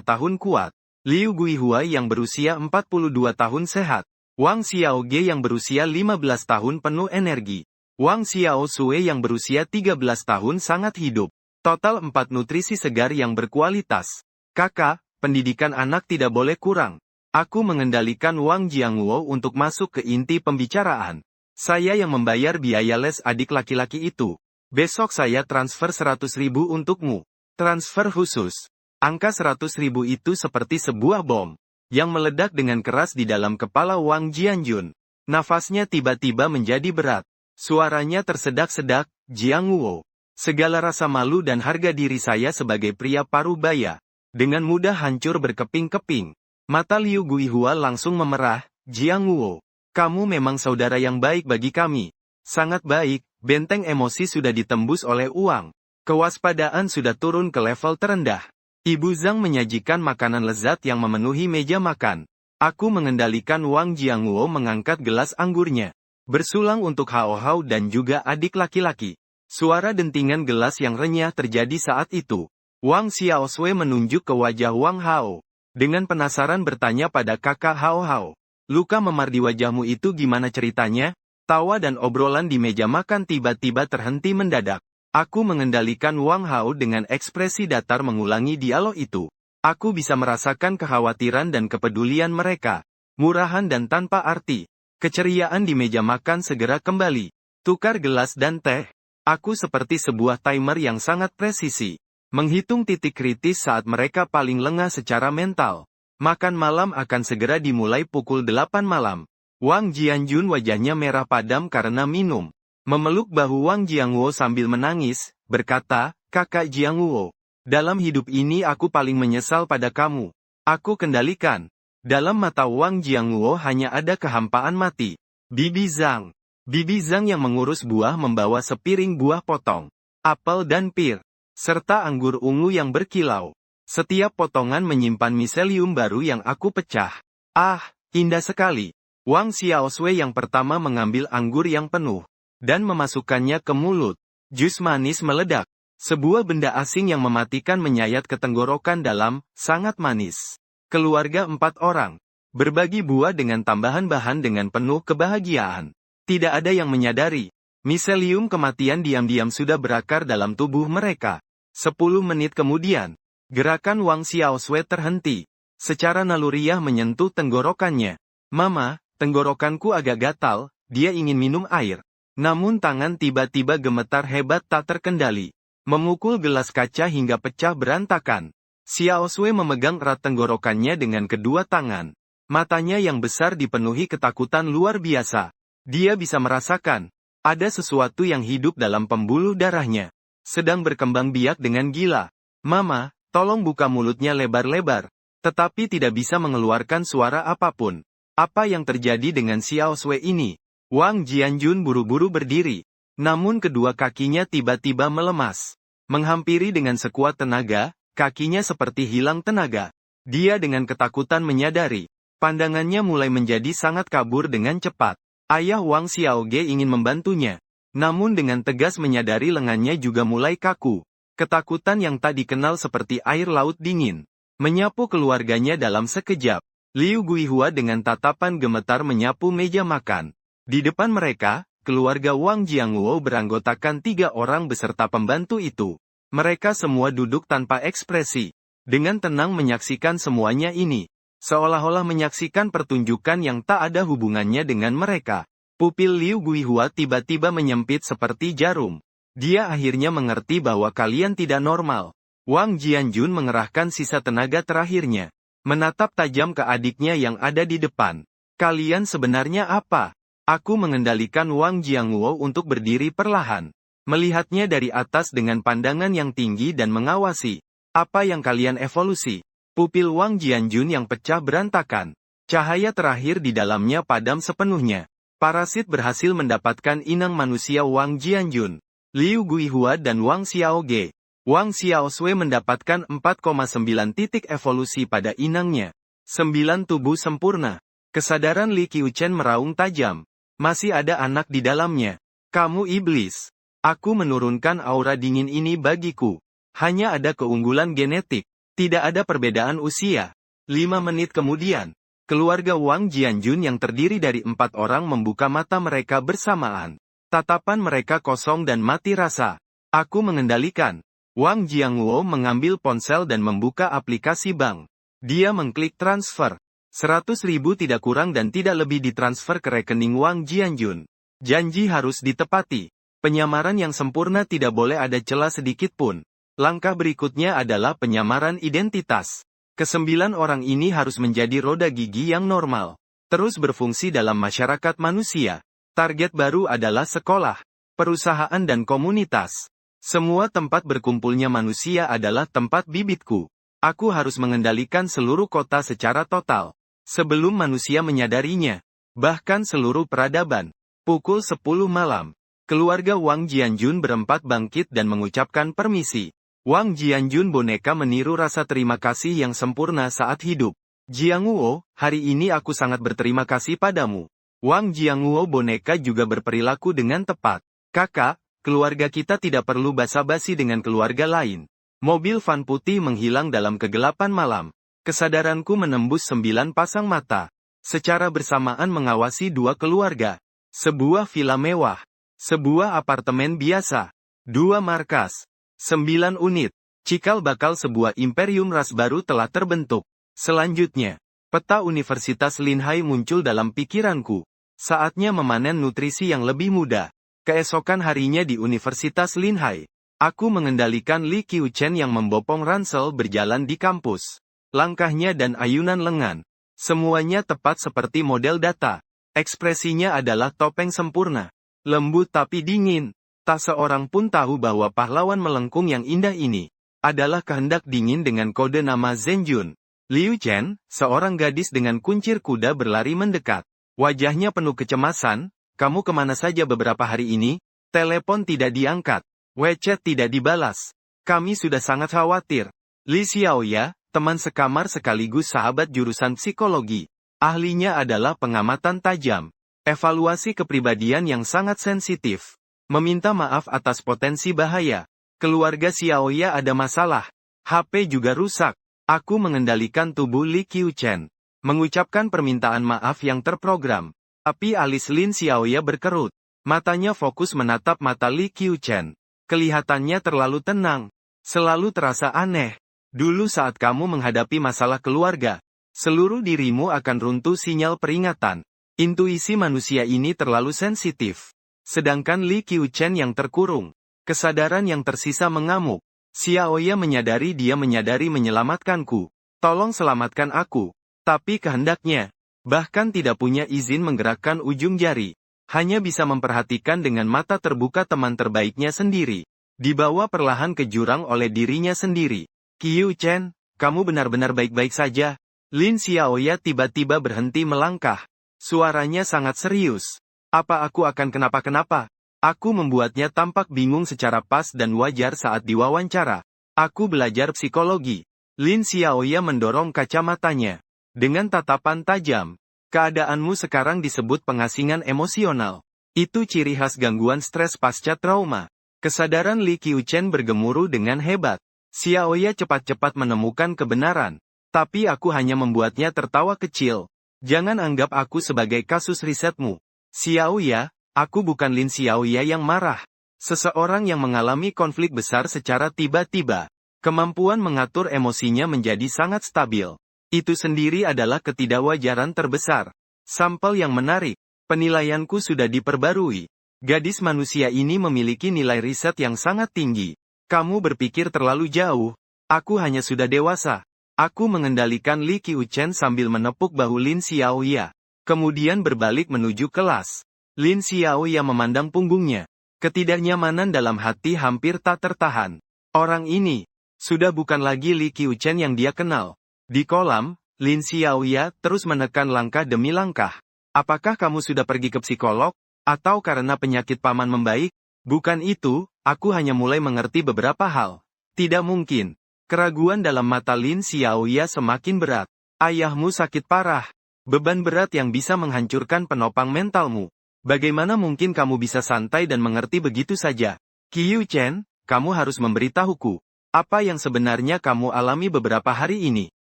A: tahun kuat. Liu Guihua yang berusia 42 tahun sehat. Wang Xiaoge yang berusia 15 tahun penuh energi. Wang Xiao Sui yang berusia 13 tahun sangat hidup. Total 4 nutrisi segar yang berkualitas. Kakak, pendidikan anak tidak boleh kurang. Aku mengendalikan Wang Jiangwo untuk masuk ke inti pembicaraan. Saya yang membayar biaya les adik laki-laki itu. Besok saya transfer 100.000 untukmu. Transfer khusus. Angka 100.000 itu seperti sebuah bom yang meledak dengan keras di dalam kepala Wang Jianjun. Nafasnya tiba-tiba menjadi berat. Suaranya tersedak-sedak, Jiangwo. Segala rasa malu dan harga diri saya sebagai pria parubaya dengan mudah hancur berkeping-keping. Mata Liu Guihua langsung memerah. Jiangwo, kamu memang saudara yang baik bagi kami. Sangat baik, benteng emosi sudah ditembus oleh uang. Kewaspadaan sudah turun ke level terendah. Ibu Zhang menyajikan makanan lezat yang memenuhi meja makan. Aku mengendalikan Wang Jiangwo mengangkat gelas anggurnya. Bersulang untuk Hao Hao dan juga adik laki-laki. Suara dentingan gelas yang renyah terjadi saat itu. Wang Xiaosui menunjuk ke wajah Wang Hao. Dengan penasaran bertanya pada kakak Hao Hao. Luka memar di wajahmu itu gimana ceritanya? Tawa dan obrolan di meja makan tiba-tiba terhenti mendadak. Aku mengendalikan Wang Hao dengan ekspresi datar mengulangi dialog itu. Aku bisa merasakan kekhawatiran dan kepedulian mereka. Murahan dan tanpa arti. Keceriaan di meja makan segera kembali. Tukar gelas dan teh. Aku seperti sebuah timer yang sangat presisi. Menghitung titik kritis saat mereka paling lengah secara mental. Makan malam akan segera dimulai pukul 8 malam. Wang Jianjun wajahnya merah padam karena minum. Memeluk bahu Wang Jiangwo sambil menangis, berkata, Kakak Jiangwo. Dalam hidup ini aku paling menyesal pada kamu. Aku kendalikan. Dalam mata Wang Jiangwo hanya ada kehampaan mati. Bibi Zhang. Bibi Zhang yang mengurus buah membawa sepiring buah potong, apel dan pir, serta anggur ungu yang berkilau. Setiap potongan menyimpan miselium baru yang aku pecah. Ah, indah sekali. Wang Xiaosui yang pertama mengambil anggur yang penuh, dan memasukkannya ke mulut. Jus manis meledak. Sebuah benda asing yang mematikan menyayat ke tenggorokan dalam, sangat manis. Keluarga 4 orang. Berbagi buah dengan tambahan bahan dengan penuh kebahagiaan. Tidak ada yang menyadari. Miselium kematian diam-diam sudah berakar dalam tubuh mereka. 10 menit kemudian, gerakan Wang Xiaosui terhenti. Secara naluriah menyentuh tenggorokannya. Mama, tenggorokanku agak gatal, dia ingin minum air. Namun tangan tiba-tiba gemetar hebat tak terkendali. Memukul gelas kaca hingga pecah berantakan. Xiaosui memegang erat tenggorokannya dengan kedua tangan. Matanya yang besar dipenuhi ketakutan luar biasa. Dia bisa merasakan, ada sesuatu yang hidup dalam pembuluh darahnya. Sedang berkembang biak dengan gila. Mama, tolong buka mulutnya lebar-lebar. Tetapi tidak bisa mengeluarkan suara apapun. Apa yang terjadi dengan Xiaosui ini? Wang Jianjun buru-buru berdiri. Namun kedua kakinya tiba-tiba melemas. Menghampiri dengan sekuat tenaga, kakinya seperti hilang tenaga. Dia dengan ketakutan menyadari. Pandangannya mulai menjadi sangat kabur dengan cepat. Ayah Wang Xiaoge ingin membantunya. Namun dengan tegas menyadari lengannya juga mulai kaku. Ketakutan yang tak dikenal seperti air laut dingin. Menyapu keluarganya dalam sekejap. Liu Guihua dengan tatapan gemetar menyapu meja makan. Di depan mereka, keluarga Wang Jiangwo beranggotakan 3 orang beserta pembantu itu. Mereka semua duduk tanpa ekspresi. Dengan tenang menyaksikan semuanya ini. Seolah-olah menyaksikan pertunjukan yang tak ada hubungannya dengan mereka. Pupil Liu Guihua tiba-tiba menyempit seperti jarum. Dia akhirnya mengerti bahwa kalian tidak normal. Wang Jianjun mengerahkan sisa tenaga terakhirnya. Menatap tajam ke adiknya yang ada di depan. Kalian sebenarnya apa? Aku mengendalikan Wang Jiangwo untuk berdiri perlahan. Melihatnya dari atas dengan pandangan yang tinggi dan mengawasi. Apa yang kalian evolusi? Pupil Wang Jianjun yang pecah berantakan. Cahaya terakhir di dalamnya padam sepenuhnya. Parasit berhasil mendapatkan inang manusia Wang Jianjun, Liu Guihua dan Wang Xiaoge. Wang Xiaosui mendapatkan 4,9 titik evolusi pada inangnya. 9 tubuh sempurna. Kesadaran Li Qiuchen meraung tajam. Masih ada anak di dalamnya. Kamu iblis. Aku menurunkan aura dingin ini bagiku. Hanya ada keunggulan genetik. Tidak ada perbedaan usia. 5 menit kemudian, keluarga Wang Jianjun yang terdiri dari 4 orang membuka mata mereka bersamaan. Tatapan mereka kosong dan mati rasa. Aku mengendalikan. Wang Jiangwo mengambil ponsel dan membuka aplikasi bank. Dia mengklik transfer. 100.000 tidak kurang dan tidak lebih ditransfer ke rekening Wang Jianjun. Janji harus ditepati. Penyamaran yang sempurna tidak boleh ada celah sedikit pun. Langkah berikutnya adalah penyamaran identitas. Kesembilan orang ini harus menjadi roda gigi yang normal. Terus berfungsi dalam masyarakat manusia. Target baru adalah sekolah, perusahaan dan komunitas. Semua tempat berkumpulnya manusia adalah tempat bibitku. Aku harus mengendalikan seluruh kota secara total. Sebelum manusia menyadarinya. Bahkan seluruh peradaban. Pukul 10 malam. Keluarga Wang Jianjun berempat bangkit dan mengucapkan permisi. Wang Jianjun boneka meniru rasa terima kasih yang sempurna saat hidup. Jianguo, hari ini aku sangat berterima kasih padamu. Wang Jianguo boneka juga berperilaku dengan tepat. Kakak, keluarga kita tidak perlu basa-basi dengan keluarga lain. Mobil van putih menghilang dalam kegelapan malam. Kesadaranku menembus 9 pasang mata. Secara bersamaan mengawasi 2 keluarga. Sebuah villa mewah. Sebuah apartemen biasa. 2 markas. 9 unit. Cikal bakal sebuah imperium ras baru telah terbentuk. Selanjutnya, peta Universitas Linhai muncul dalam pikiranku. Saatnya memanen nutrisi yang lebih mudah. Keesokan harinya di Universitas Linhai, aku mengendalikan Li Qiuchen yang membopong ransel berjalan di kampus. Langkahnya dan ayunan lengan. Semuanya tepat seperti model data. Ekspresinya adalah topeng sempurna. Lembut tapi dingin. Tak seorang pun tahu bahwa pahlawan melengkung yang indah ini adalah kehendak dingin dengan kode nama Zhenjun. Liu Chen, seorang gadis dengan kuncir kuda berlari mendekat. Wajahnya penuh kecemasan. Kamu kemana saja beberapa hari ini? Telepon tidak diangkat. WeChat tidak dibalas. Kami sudah sangat khawatir. Li Xiaoya, teman sekamar sekaligus sahabat jurusan psikologi. Ahlinya adalah pengamatan tajam. Evaluasi kepribadian yang sangat sensitif. Meminta maaf atas potensi bahaya. Keluarga Xiaoya ada masalah. HP juga rusak. Aku mengendalikan tubuh Li Qiuchen. Mengucapkan permintaan maaf yang terprogram. Tapi alis Lin Xiaoya berkerut. Matanya fokus menatap mata Li Qiuchen. Kelihatannya terlalu tenang. Selalu terasa aneh. Dulu saat kamu menghadapi masalah keluarga, seluruh dirimu akan runtuh sinyal peringatan. Intuisi manusia ini terlalu sensitif. Sedangkan Li Qiuchen yang terkurung. Kesadaran yang tersisa mengamuk. Xiaoya menyadari dia menyelamatkanku. Tolong selamatkan aku. Tapi kehendaknya. Bahkan tidak punya izin menggerakkan ujung jari. Hanya bisa memperhatikan dengan mata terbuka teman terbaiknya sendiri. Dibawa perlahan ke jurang oleh dirinya sendiri. Qiuchen, kamu benar-benar baik-baik saja. Lin Xiaoya tiba-tiba berhenti melangkah. Suaranya sangat serius. Apa aku akan kenapa-kenapa? Aku membuatnya tampak bingung secara pas dan wajar saat diwawancara. Aku belajar psikologi. Lin Xiaoya mendorong kacamatanya. Dengan tatapan tajam. Keadaanmu sekarang disebut pengasingan emosional. Itu ciri khas gangguan stres pasca trauma. Kesadaran Li Qiuchen bergemuruh dengan hebat. Xiaoya cepat-cepat menemukan kebenaran. Tapi aku hanya membuatnya tertawa kecil. Jangan anggap aku sebagai kasus risetmu. Xiaoya, aku bukan Lin Xiaoya yang marah. Seseorang yang mengalami konflik besar secara tiba-tiba. Kemampuan mengatur emosinya menjadi sangat stabil. Itu sendiri adalah ketidakwajaran terbesar. Sampel yang menarik. Penilaianku sudah diperbarui. Gadis manusia ini memiliki nilai riset yang sangat tinggi. Kamu berpikir terlalu jauh. Aku hanya sudah dewasa. Aku mengendalikan Li Qiuchen sambil menepuk bahu Lin Xiaoya. Kemudian berbalik menuju kelas. Lin Xiaoya memandang punggungnya. Ketidaknyamanan dalam hati hampir tak tertahan. Orang ini sudah bukan lagi Li Qiuchen yang dia kenal. Di kolam, Lin Xiaoya terus menekan langkah demi langkah. Apakah kamu sudah pergi ke psikolog? Atau karena penyakit paman membaik? Bukan itu, aku hanya mulai mengerti beberapa hal. Tidak mungkin. Keraguan dalam mata Lin Xiaoya semakin berat. Ayahmu sakit parah. Beban berat yang bisa menghancurkan penopang mentalmu. Bagaimana mungkin kamu bisa santai dan mengerti begitu saja? Qiuchen, kamu harus memberitahuku. Apa yang sebenarnya kamu alami beberapa hari ini?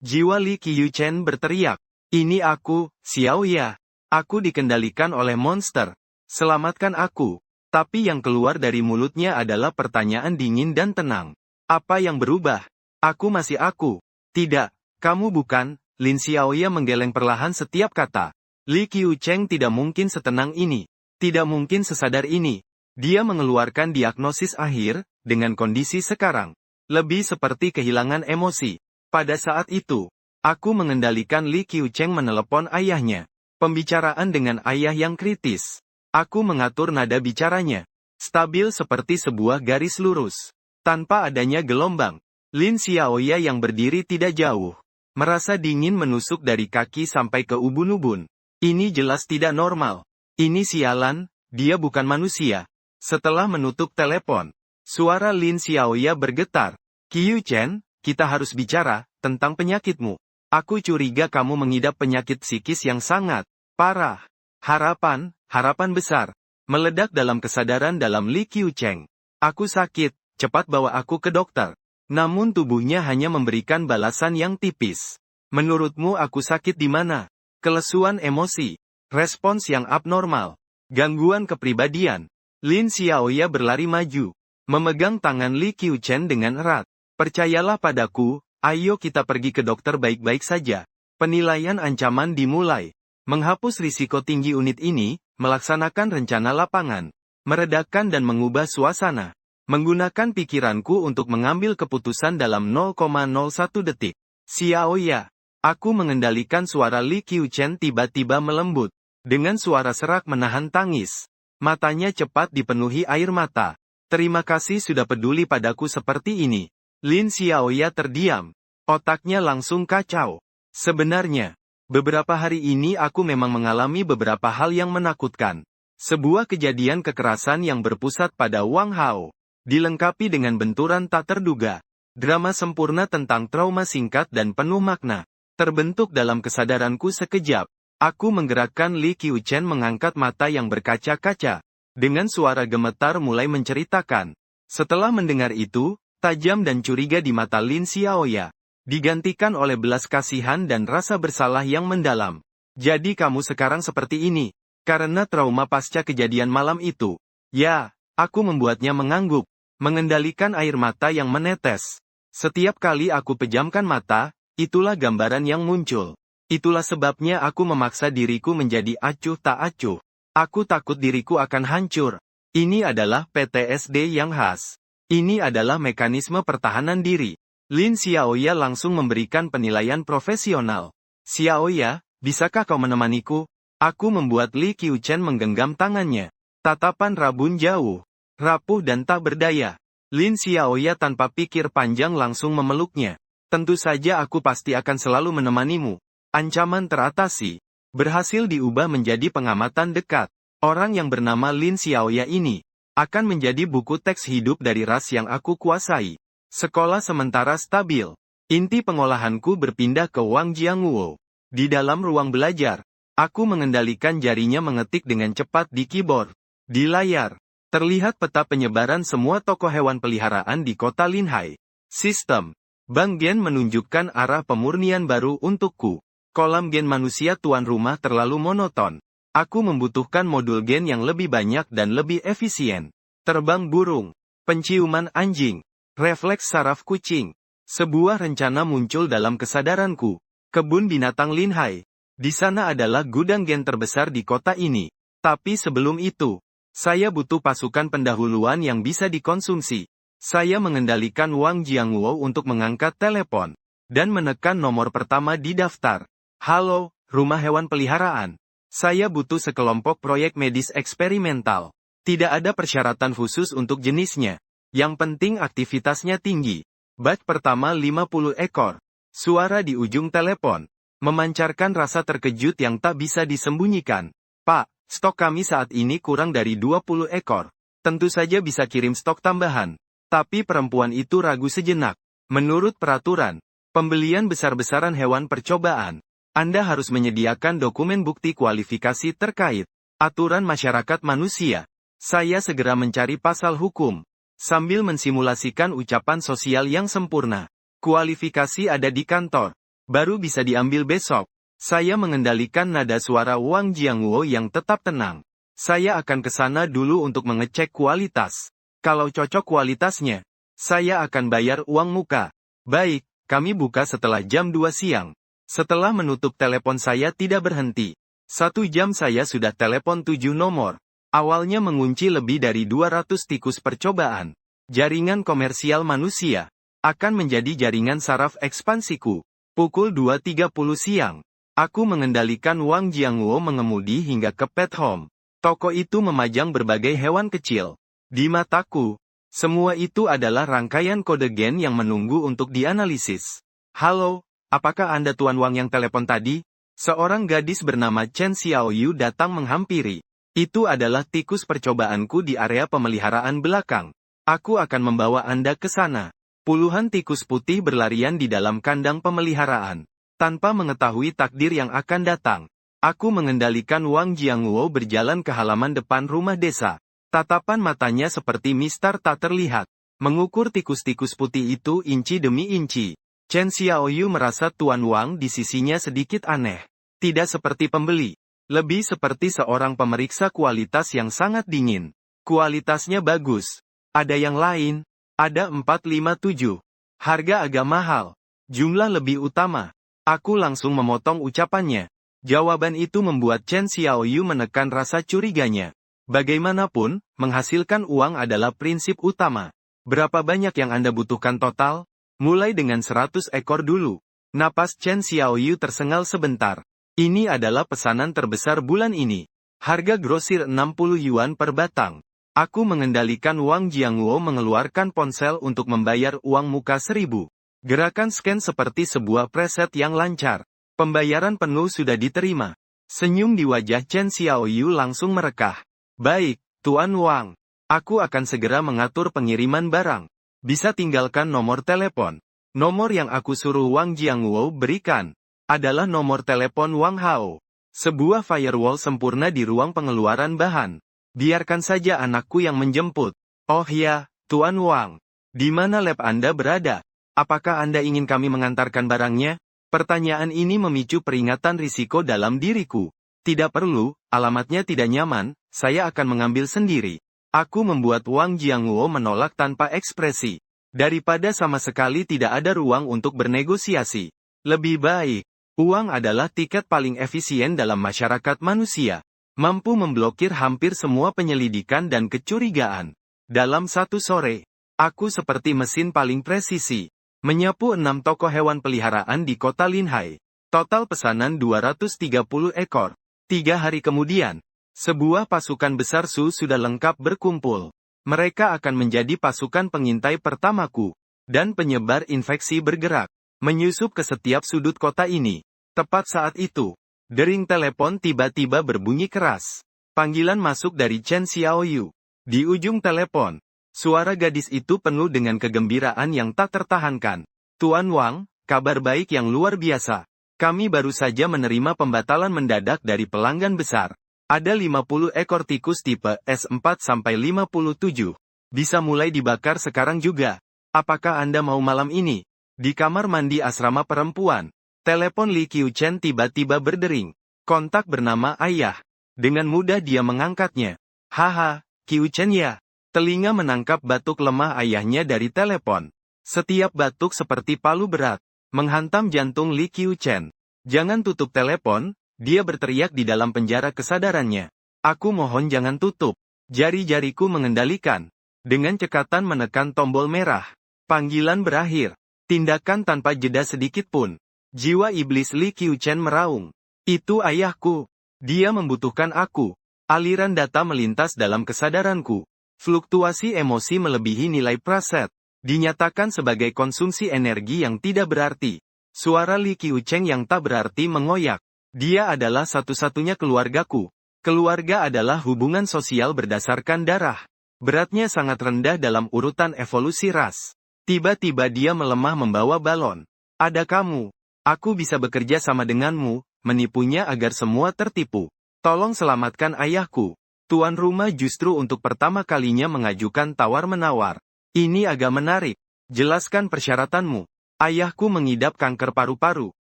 A: Jiwa Li Qiuchen berteriak. Ini aku, Xiaoya. Aku dikendalikan oleh monster. Selamatkan aku. Tapi yang keluar dari mulutnya adalah pertanyaan dingin dan tenang. Apa yang berubah? Aku masih aku. Tidak, kamu bukan. Lin Xiaoya menggeleng perlahan setiap kata. Li Qiucheng tidak mungkin setenang ini. Tidak mungkin sesadar ini. Dia mengeluarkan diagnosis akhir, dengan kondisi sekarang. Lebih seperti kehilangan emosi. Pada saat itu, aku mengendalikan Li Qiucheng menelepon ayahnya. Pembicaraan dengan ayah yang kritis. Aku mengatur nada bicaranya. Stabil seperti sebuah garis lurus. Tanpa adanya gelombang. Lin Xiaoya yang berdiri tidak jauh. Merasa dingin menusuk dari kaki sampai ke ubun-ubun. Ini jelas tidak normal. Ini sialan, dia bukan manusia. Setelah menutup telepon, suara Lin Xiaoya bergetar. Qiuchen, kita harus bicara tentang penyakitmu. Aku curiga kamu mengidap penyakit psikis yang sangat parah. Harapan besar. Meledak dalam kesadaran dalam Li Qiucheng. Aku sakit, cepat bawa aku ke dokter. Namun tubuhnya hanya memberikan balasan yang tipis. Menurutmu aku sakit di mana? Kelesuan emosi. Respons yang abnormal. Gangguan kepribadian. Lin Xiaoya berlari maju. Memegang tangan Li Qiuchen dengan erat. Percayalah padaku, ayo kita pergi ke dokter baik-baik saja. Penilaian ancaman dimulai. Menghapus risiko tinggi unit ini, melaksanakan rencana lapangan. Meredakan dan mengubah suasana. Menggunakan pikiranku untuk mengambil keputusan dalam 0,01 detik. Xiaoya. Aku mengendalikan suara Li Qiuchen tiba-tiba melembut. Dengan suara serak menahan tangis. Matanya cepat dipenuhi air mata. Terima kasih sudah peduli padaku seperti ini. Lin Xiaoya terdiam. Otaknya langsung kacau. Sebenarnya, beberapa hari ini aku memang mengalami beberapa hal yang menakutkan. Sebuah kejadian kekerasan yang berpusat pada Wang Hao. Dilengkapi dengan benturan tak terduga. Drama sempurna tentang trauma singkat dan penuh makna. Terbentuk dalam kesadaranku sekejap. Aku menggerakkan Li Qiuchen mengangkat mata yang berkaca-kaca. Dengan suara gemetar mulai menceritakan. Setelah mendengar itu, tajam dan curiga di mata Lin Xiaoya. Digantikan oleh belas kasihan dan rasa bersalah yang mendalam. Jadi kamu sekarang seperti ini. Karena trauma pasca kejadian malam itu. Ya, aku membuatnya mengangguk. Mengendalikan air mata yang menetes. Setiap kali aku pejamkan mata, itulah gambaran yang muncul. Itulah sebabnya aku memaksa diriku menjadi acuh tak acuh. Aku takut diriku akan hancur. Ini adalah PTSD yang khas. Ini adalah mekanisme pertahanan diri. Lin Xiaoya langsung memberikan penilaian profesional. Xiaoya, bisakah kau menemaniku? Aku membuat Li Qiuchen menggenggam tangannya. Tatapan rabun jauh. Rapuh dan tak berdaya. Lin Xiaoya tanpa pikir panjang langsung memeluknya. Tentu saja aku pasti akan selalu menemanimu. Ancaman teratasi. Berhasil diubah menjadi pengamatan dekat. Orang yang bernama Lin Xiaoya ini akan menjadi buku teks hidup dari ras yang aku kuasai. Sekolah sementara stabil. Inti pengolahanku berpindah ke Wang Jianguo. Di dalam ruang belajar, aku mengendalikan jarinya mengetik dengan cepat di keyboard. Di layar, terlihat peta penyebaran semua tokoh hewan peliharaan di kota Linhai. Sistem Bank Gen menunjukkan arah pemurnian baru untukku. Kolam gen manusia tuan rumah terlalu monoton. Aku membutuhkan modul gen yang lebih banyak dan lebih efisien. Terbang burung, penciuman anjing, refleks saraf kucing. Sebuah rencana muncul dalam kesadaranku. Kebun binatang Linhai. Di sana adalah gudang gen terbesar di kota ini. Tapi sebelum itu, saya butuh pasukan pendahuluan yang bisa dikonsumsi. Saya mengendalikan Wang Jianguo untuk mengangkat telepon. Dan menekan nomor pertama di daftar. Halo, rumah hewan peliharaan. Saya butuh sekelompok proyek medis eksperimental. Tidak ada persyaratan khusus untuk jenisnya. Yang penting aktivitasnya tinggi. Batch pertama 50 ekor. Suara di ujung telepon. Memancarkan rasa terkejut yang tak bisa disembunyikan. Pak, stok kami saat ini kurang dari 20 ekor. Tentu saja bisa kirim stok tambahan. Tapi perempuan itu ragu sejenak. Menurut peraturan, pembelian besar-besaran hewan percobaan, Anda harus menyediakan dokumen bukti kualifikasi terkait. Aturan masyarakat manusia. Saya segera mencari pasal hukum. Sambil mensimulasikan ucapan sosial yang sempurna. Kualifikasi ada di kantor. Baru bisa diambil besok. Saya mengendalikan nada suara Wang Jianguo yang tetap tenang. Saya akan ke sana dulu untuk mengecek kualitas. Kalau cocok kualitasnya, saya akan bayar uang muka. Baik, kami buka setelah jam 2 siang. Setelah menutup telepon saya tidak berhenti. 1 jam saya sudah telepon 7 nomor. Awalnya mengunci lebih dari 200 tikus percobaan. Jaringan komersial manusia akan menjadi jaringan saraf ekspansiku. Pukul 2.30 siang. Aku mengendalikan Wang Jiangwo mengemudi hingga ke pet home. Toko itu memajang berbagai hewan kecil. Di mataku, semua itu adalah rangkaian kode gen yang menunggu untuk dianalisis. Halo, apakah Anda Tuan Wang yang telepon tadi? Seorang gadis bernama Chen Xiaoyu datang menghampiri. Itu adalah tikus percobaanku di area pemeliharaan belakang. Aku akan membawa Anda ke sana. Puluhan tikus putih berlarian di dalam kandang pemeliharaan. Tanpa mengetahui takdir yang akan datang, aku mengendalikan Wang Jiangwo berjalan ke halaman depan rumah desa. Tatapan matanya seperti mistar tak terlihat. Mengukur tikus-tikus putih itu inci demi inci. Chen Xiaoyu merasa Tuan Wang di sisinya sedikit aneh. Tidak seperti pembeli. Lebih seperti seorang pemeriksa kualitas yang sangat dingin. Kualitasnya bagus. Ada yang lain. Ada 457. Harga agak mahal. Jumlah lebih utama. Aku langsung memotong ucapannya. Jawaban itu membuat Chen Xiaoyu menekan rasa curiganya. Bagaimanapun, menghasilkan uang adalah prinsip utama. Berapa banyak yang Anda butuhkan total? Mulai dengan 100 ekor dulu. Napas Chen Xiaoyu tersengal sebentar. Ini adalah pesanan terbesar bulan ini. Harga grosir 60 yuan per batang. Aku mengendalikan Wang Jiangwo mengeluarkan ponsel untuk membayar uang muka 1000. Gerakan scan seperti sebuah preset yang lancar. Pembayaran penuh sudah diterima. Senyum di wajah Chen Xiaoyu langsung merekah. Baik, Tuan Wang. Aku akan segera mengatur pengiriman barang. Bisa tinggalkan nomor telepon. Nomor yang aku suruh Wang Jiangwo berikan adalah nomor telepon Wang Hao. Sebuah firewall sempurna di ruang pengeluaran bahan. Biarkan saja anakku yang menjemput. Oh ya, Tuan Wang. Di mana lab Anda berada? Apakah Anda ingin kami mengantarkan barangnya? Pertanyaan ini memicu peringatan risiko dalam diriku. Tidak perlu, alamatnya tidak nyaman, saya akan mengambil sendiri. Aku membuat Wang Jiangwo menolak tanpa ekspresi. Daripada sama sekali tidak ada ruang untuk bernegosiasi. Lebih baik. Uang adalah tiket paling efisien dalam masyarakat manusia. Mampu memblokir hampir semua penyelidikan dan kecurigaan. Dalam satu sore, aku seperti mesin paling presisi. Menyapu 6 toko hewan peliharaan di kota Linhai. Total pesanan 230 ekor. 3 hari kemudian, sebuah pasukan besar Su sudah lengkap berkumpul. Mereka akan menjadi pasukan pengintai pertamaku. Dan penyebar infeksi bergerak. Menyusup ke setiap sudut kota ini. Tepat saat itu, dering telepon tiba-tiba berbunyi keras. Panggilan masuk dari Chen Xiaoyu. Di ujung telepon, suara gadis itu penuh dengan kegembiraan yang tak tertahankan. Tuan Wang, kabar baik yang luar biasa. Kami baru saja menerima pembatalan mendadak dari pelanggan besar. Ada 50 ekor tikus tipe S4-57. Bisa mulai dibakar sekarang juga. Apakah Anda mau malam ini? Di kamar mandi asrama perempuan, telepon Li Qiuchen tiba-tiba berdering. Kontak bernama Ayah. Dengan mudah dia mengangkatnya. Haha, Qiuchen ya. Telinga menangkap batuk lemah ayahnya dari telepon. Setiap batuk seperti palu berat, menghantam jantung Li Qiuchen. Jangan tutup telepon, dia berteriak di dalam penjara kesadarannya. Aku mohon jangan tutup. Jari-jariku mengendalikan. Dengan cekatan menekan tombol merah. Panggilan berakhir. Tindakan tanpa jeda sedikit pun. Jiwa iblis Li Qiuchen meraung. Itu ayahku. Dia membutuhkan aku. Aliran data melintas dalam kesadaranku. Fluktuasi emosi melebihi nilai preset. Dinyatakan sebagai konsumsi energi yang tidak berarti. Suara Li Qiuchen yang tak berarti mengoyak. Dia adalah satu-satunya keluargaku. Keluarga adalah hubungan sosial berdasarkan darah. Beratnya sangat rendah dalam urutan evolusi ras. Tiba-tiba dia melemah membawa balon. Ada kamu. Aku bisa bekerja sama denganmu, menipunya agar semua tertipu. Tolong selamatkan ayahku. Tuan rumah justru untuk pertama kalinya mengajukan tawar-menawar. Ini agak menarik. Jelaskan persyaratanmu. Ayahku mengidap kanker paru-paru.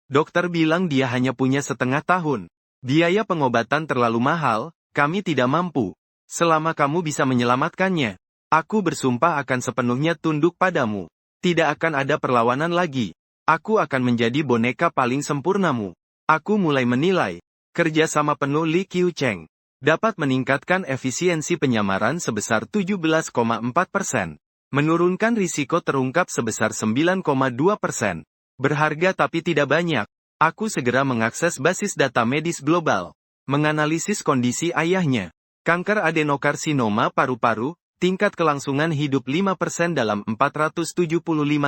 A: Dokter bilang dia hanya punya setengah tahun. Biaya pengobatan terlalu mahal, kami tidak mampu. Selama kamu bisa menyelamatkannya, aku bersumpah akan sepenuhnya tunduk padamu. Tidak akan ada perlawanan lagi. Aku akan menjadi boneka paling sempurnamu. Aku mulai menilai. Kerjasama penuh Li Qiucheng dapat meningkatkan efisiensi penyamaran sebesar 17,4%. Menurunkan risiko terungkap sebesar 9,2%. Berharga tapi tidak banyak. Aku segera mengakses basis data medis global. Menganalisis kondisi ayahnya. Kanker adenokarsinoma paru-paru, tingkat kelangsungan hidup 5% dalam 475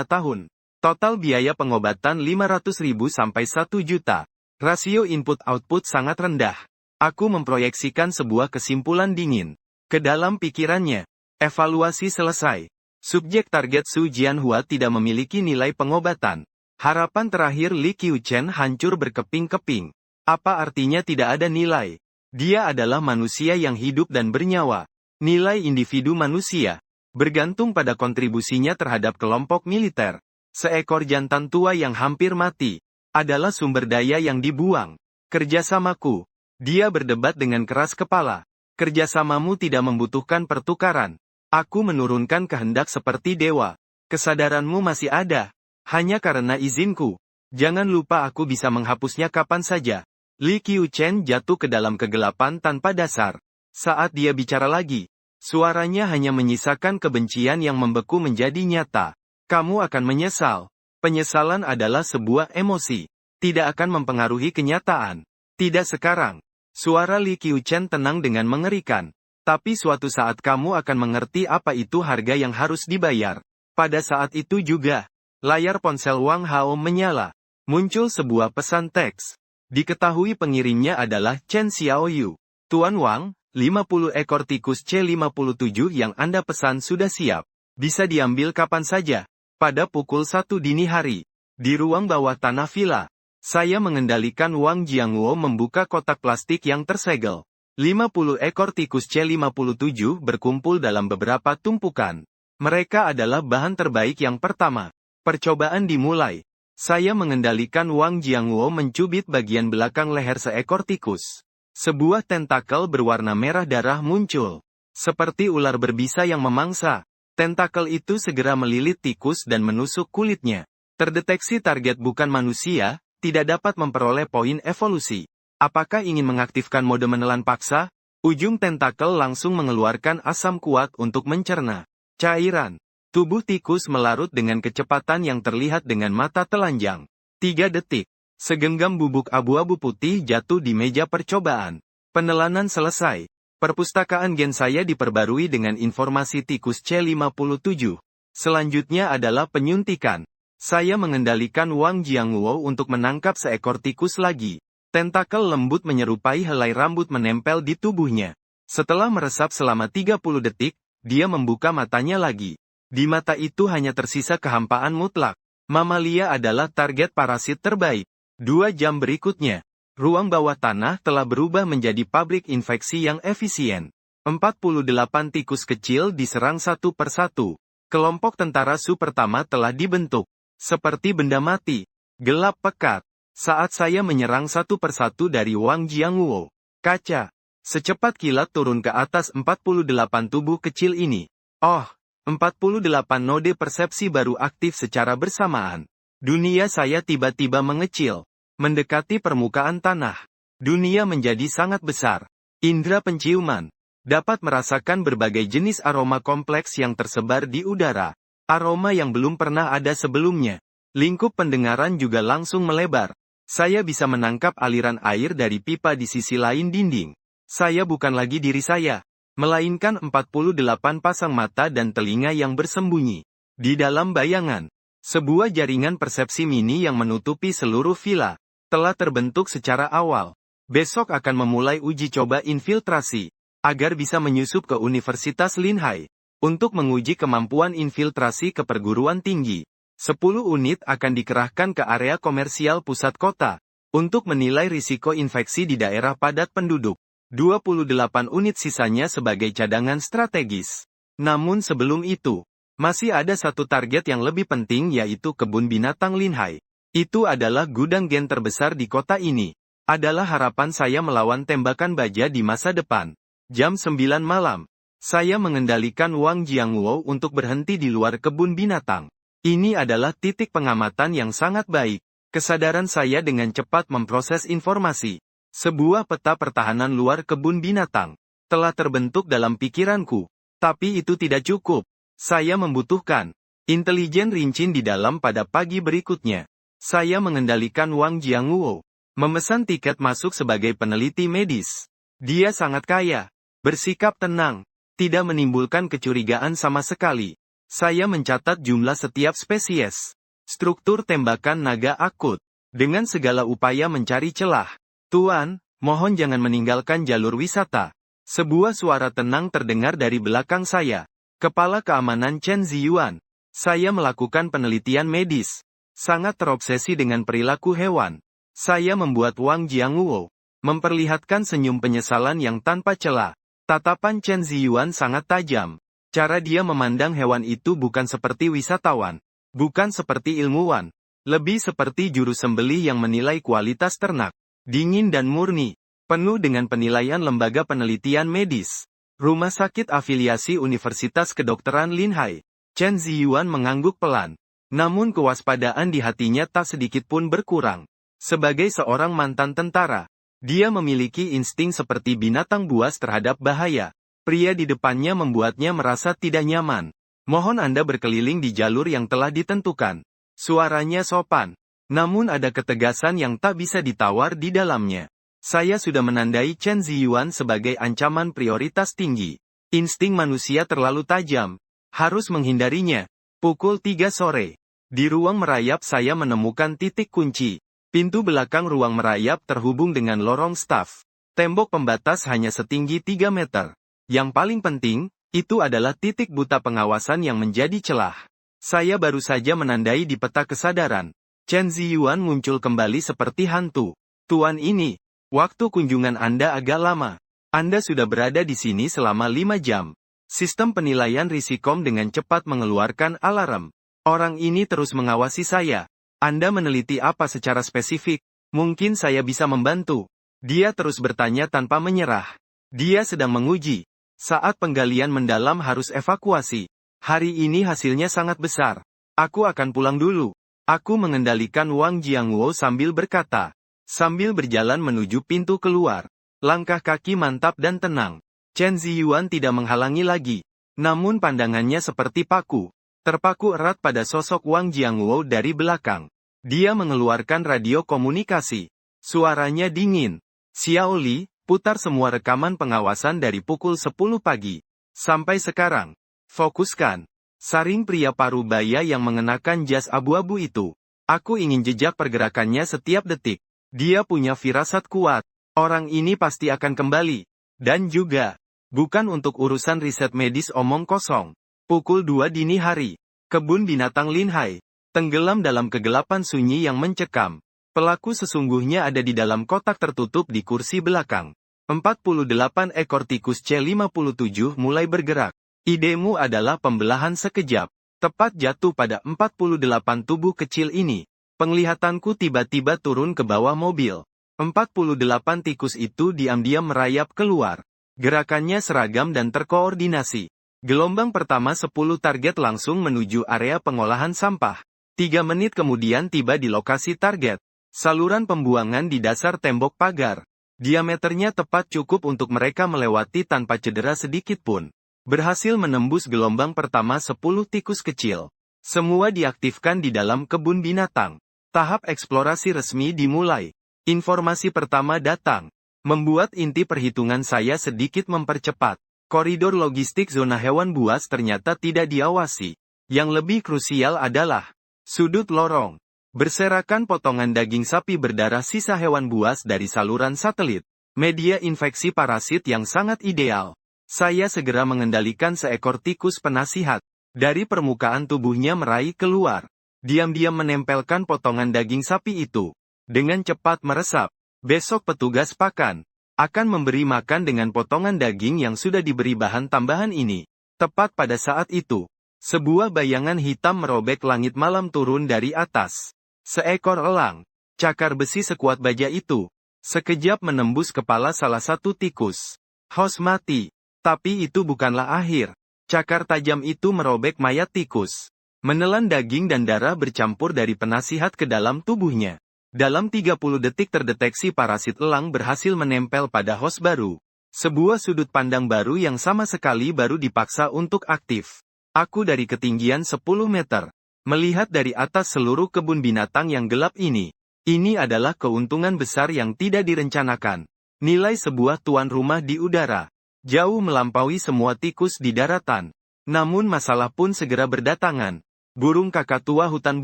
A: tahun. Total biaya pengobatan 500.000 sampai 1 juta. Rasio input-output sangat rendah. Aku memproyeksikan sebuah kesimpulan dingin. Ke dalam pikirannya. Evaluasi selesai. Subjek target Su Jianhua tidak memiliki nilai pengobatan. Harapan terakhir Li Qiuchen hancur berkeping-keping. Apa artinya tidak ada nilai? Dia adalah manusia yang hidup dan bernyawa. Nilai individu manusia bergantung pada kontribusinya terhadap kelompok militer. Seekor jantan tua yang hampir mati adalah sumber daya yang dibuang. Kerjasamaku. Dia berdebat dengan keras kepala. Kerjasamamu tidak membutuhkan pertukaran. Aku menurunkan kehendak seperti dewa. Kesadaranmu masih ada. Hanya karena izinku. Jangan lupa aku bisa menghapusnya kapan saja. Li Qiuchen jatuh ke dalam kegelapan tanpa dasar. Saat dia bicara lagi, suaranya hanya menyisakan kebencian yang membeku menjadi nyata. Kamu akan menyesal. Penyesalan adalah sebuah emosi. Tidak akan mempengaruhi kenyataan. Tidak sekarang. Suara Li Qiuchen tenang dengan mengerikan. Tapi suatu saat kamu akan mengerti apa itu harga yang harus dibayar. Pada saat itu juga, layar ponsel Wang Hao menyala. Muncul sebuah pesan teks. Diketahui pengirimnya adalah Chen Xiaoyu. Tuan Wang, 50 ekor tikus C57 yang Anda pesan sudah siap. Bisa diambil kapan saja. Pada pukul 1 dini hari. Di ruang bawah tanah villa. Saya mengendalikan Wang Jiangluo membuka kotak plastik yang tersegel. 50 ekor tikus C57 berkumpul dalam beberapa tumpukan. Mereka adalah bahan terbaik yang pertama. Percobaan dimulai. Saya mengendalikan Wang Jiangluo mencubit bagian belakang leher seekor tikus. Sebuah tentakel berwarna merah darah muncul. Seperti ular berbisa yang memangsa. Tentakel itu segera melilit tikus dan menusuk kulitnya. Terdeteksi target bukan manusia, tidak dapat memperoleh poin evolusi. Apakah ingin mengaktifkan mode menelan paksa? Ujung tentakel langsung mengeluarkan asam kuat untuk mencerna cairan. Tubuh tikus melarut dengan kecepatan yang terlihat dengan mata telanjang. 3 detik. Segenggam bubuk abu-abu putih jatuh di meja percobaan. Penelanan selesai. Perpustakaan gen saya diperbarui dengan informasi tikus C57. Selanjutnya adalah penyuntikan. Saya mengendalikan Wang Jiangluo untuk menangkap seekor tikus lagi. Tentakel lembut menyerupai helai rambut menempel di tubuhnya. Setelah meresap selama 30 detik, dia membuka matanya lagi. Di mata itu hanya tersisa kehampaan mutlak. Mamalia adalah target parasit terbaik. 2 jam berikutnya. Ruang bawah tanah telah berubah menjadi pabrik infeksi yang efisien. 48 tikus kecil diserang satu persatu. Kelompok tentara Su pertama telah dibentuk. Seperti benda mati. Gelap pekat. Saat saya menyerang satu persatu dari Wang Jiangluo. Kaca. Secepat kilat turun ke atas 48 tubuh kecil ini. Oh, 48 node persepsi baru aktif secara bersamaan. Dunia saya tiba-tiba mengecil. Mendekati permukaan tanah. Dunia menjadi sangat besar. Indra penciuman. Dapat merasakan berbagai jenis aroma kompleks yang tersebar di udara. Aroma yang belum pernah ada sebelumnya. Lingkup pendengaran juga langsung melebar. Saya bisa menangkap aliran air dari pipa di sisi lain dinding. Saya bukan lagi diri saya. Melainkan 48 pasang mata dan telinga yang bersembunyi. Di dalam bayangan. Sebuah jaringan persepsi mini yang menutupi seluruh villa. Telah terbentuk secara awal. Besok akan memulai uji coba infiltrasi. Agar bisa menyusup ke Universitas Linhai. Untuk menguji kemampuan infiltrasi ke perguruan tinggi. 10 unit akan dikerahkan ke area komersial pusat kota. Untuk menilai risiko infeksi di daerah padat penduduk. 28 unit sisanya sebagai cadangan strategis. Namun sebelum itu, masih ada satu target yang lebih penting yaitu kebun binatang Linhai. Itu adalah gudang gen terbesar di kota ini. Adalah harapan saya melawan tembakan baja di masa depan. Jam 9 malam. Saya mengendalikan Wang Jiangluo untuk berhenti di luar kebun binatang. Ini adalah titik pengamatan yang sangat baik. Kesadaran saya dengan cepat memproses informasi. Sebuah peta pertahanan luar kebun binatang telah terbentuk dalam pikiranku. Tapi itu tidak cukup. Saya membutuhkan intelijen rinci di dalam pada pagi berikutnya. Saya mengendalikan Wang Jianguo. Memesan tiket masuk sebagai peneliti medis. Dia sangat kaya. Bersikap tenang. Tidak menimbulkan kecurigaan sama sekali. Saya mencatat jumlah setiap spesies. Struktur tembakan naga akut. Dengan segala upaya mencari celah. Tuan, mohon jangan meninggalkan jalur wisata. Sebuah suara tenang terdengar dari belakang saya. Kepala Keamanan Chen Ziyuan. Saya melakukan penelitian medis. Sangat terobsesi dengan perilaku hewan. Saya membuat Wang Jianguo memperlihatkan senyum penyesalan yang tanpa celah. Tatapan Chen Ziyuan sangat tajam. Cara dia memandang hewan itu bukan seperti wisatawan. Bukan seperti ilmuwan. Lebih seperti juru sembelih yang menilai kualitas ternak. Dingin dan murni. Penuh dengan penilaian lembaga penelitian medis. Rumah sakit afiliasi Universitas Kedokteran Linhai. Chen Ziyuan mengangguk pelan. Namun kewaspadaan di hatinya tak sedikit pun berkurang. Sebagai seorang mantan tentara, dia memiliki insting seperti binatang buas terhadap bahaya. Pria di depannya membuatnya merasa tidak nyaman. Mohon Anda berkeliling di jalur yang telah ditentukan. Suaranya sopan. Namun ada ketegasan yang tak bisa ditawar di dalamnya. Saya sudah menandai Chen Ziyuan sebagai ancaman prioritas tinggi. Insting manusia terlalu tajam. Harus menghindarinya. Pukul 3 sore. Di ruang merayap saya menemukan titik kunci. Pintu belakang ruang merayap terhubung dengan lorong staf. Tembok pembatas hanya setinggi 3 meter. Yang paling penting, itu adalah titik buta pengawasan yang menjadi celah. Saya baru saja menandai di peta kesadaran. Chen Ziyuan muncul kembali seperti hantu. Tuan ini, waktu kunjungan Anda agak lama. Anda sudah berada di sini selama 5 jam. Sistem penilaian risikom dengan cepat mengeluarkan alarm. Orang ini terus mengawasi saya. Anda meneliti apa secara spesifik? Mungkin saya bisa membantu. Dia terus bertanya tanpa menyerah. Dia sedang menguji. Saat penggalian mendalam harus evakuasi. Hari ini hasilnya sangat besar. Aku akan pulang dulu. Aku mengendalikan Wang Jianguo sambil berkata. Sambil berjalan menuju pintu keluar. Langkah kaki mantap dan tenang. Chen Ziyuan tidak menghalangi lagi. Namun pandangannya seperti paku. Terpaku erat pada sosok Wang Jianguo dari belakang. Dia mengeluarkan radio komunikasi. Suaranya dingin. Xiao Li, putar semua rekaman pengawasan dari pukul 10 pagi. Sampai sekarang. Fokuskan. Saring pria parubaya yang mengenakan jas abu-abu itu. Aku ingin jejak pergerakannya setiap detik. Dia punya firasat kuat. Orang ini pasti akan kembali. Dan juga, bukan untuk urusan riset medis omong kosong. Pukul 2 dini hari. Kebun binatang Linhai. Tenggelam dalam kegelapan sunyi yang mencekam. Pelaku sesungguhnya ada di dalam kotak tertutup di kursi belakang. 48 ekor tikus C57 mulai bergerak. Idemu adalah pembelahan sekejap. Tepat jatuh pada 48 tubuh kecil ini. Penglihatanku tiba-tiba turun ke bawah mobil. 48 tikus itu diam-diam merayap keluar. Gerakannya seragam dan terkoordinasi. Gelombang pertama 10 target langsung menuju area pengolahan sampah. 3 menit kemudian tiba di lokasi target. Saluran pembuangan di dasar tembok pagar. Diameternya tepat cukup untuk mereka melewati tanpa cedera sedikit pun. Berhasil menembus gelombang pertama 10 tikus kecil. Semua diaktifkan di dalam kebun binatang. Tahap eksplorasi resmi dimulai. Informasi pertama datang. Membuat inti perhitungan saya sedikit mempercepat. Koridor logistik zona hewan buas ternyata tidak diawasi. Yang lebih krusial adalah sudut lorong. Berserakan potongan daging sapi berdarah sisa hewan buas dari saluran satelit. Media infeksi parasit yang sangat ideal. Saya segera mengendalikan seekor tikus penasihat. Dari permukaan tubuhnya meraih keluar. Diam-diam menempelkan potongan daging sapi itu. Dengan cepat meresap. Besok petugas pakan akan memberi makan dengan potongan daging yang sudah diberi bahan tambahan ini. Tepat pada saat itu, sebuah bayangan hitam merobek langit malam turun dari atas. Seekor elang, cakar besi sekuat baja itu, sekejap menembus kepala salah satu tikus. Hos mati. Tapi itu bukanlah akhir. Cakar tajam itu merobek mayat tikus. Menelan daging dan darah bercampur dari penasihat ke dalam tubuhnya. Dalam 30 detik terdeteksi parasit elang berhasil menempel pada host baru. Sebuah sudut pandang baru yang sama sekali baru dipaksa untuk aktif. Aku dari ketinggian 10 meter. Melihat dari atas seluruh kebun binatang yang gelap ini. Ini adalah keuntungan besar yang tidak direncanakan. Nilai sebuah tuan rumah di udara. Jauh melampaui semua tikus di daratan. Namun masalah pun segera berdatangan. Burung kakatua hutan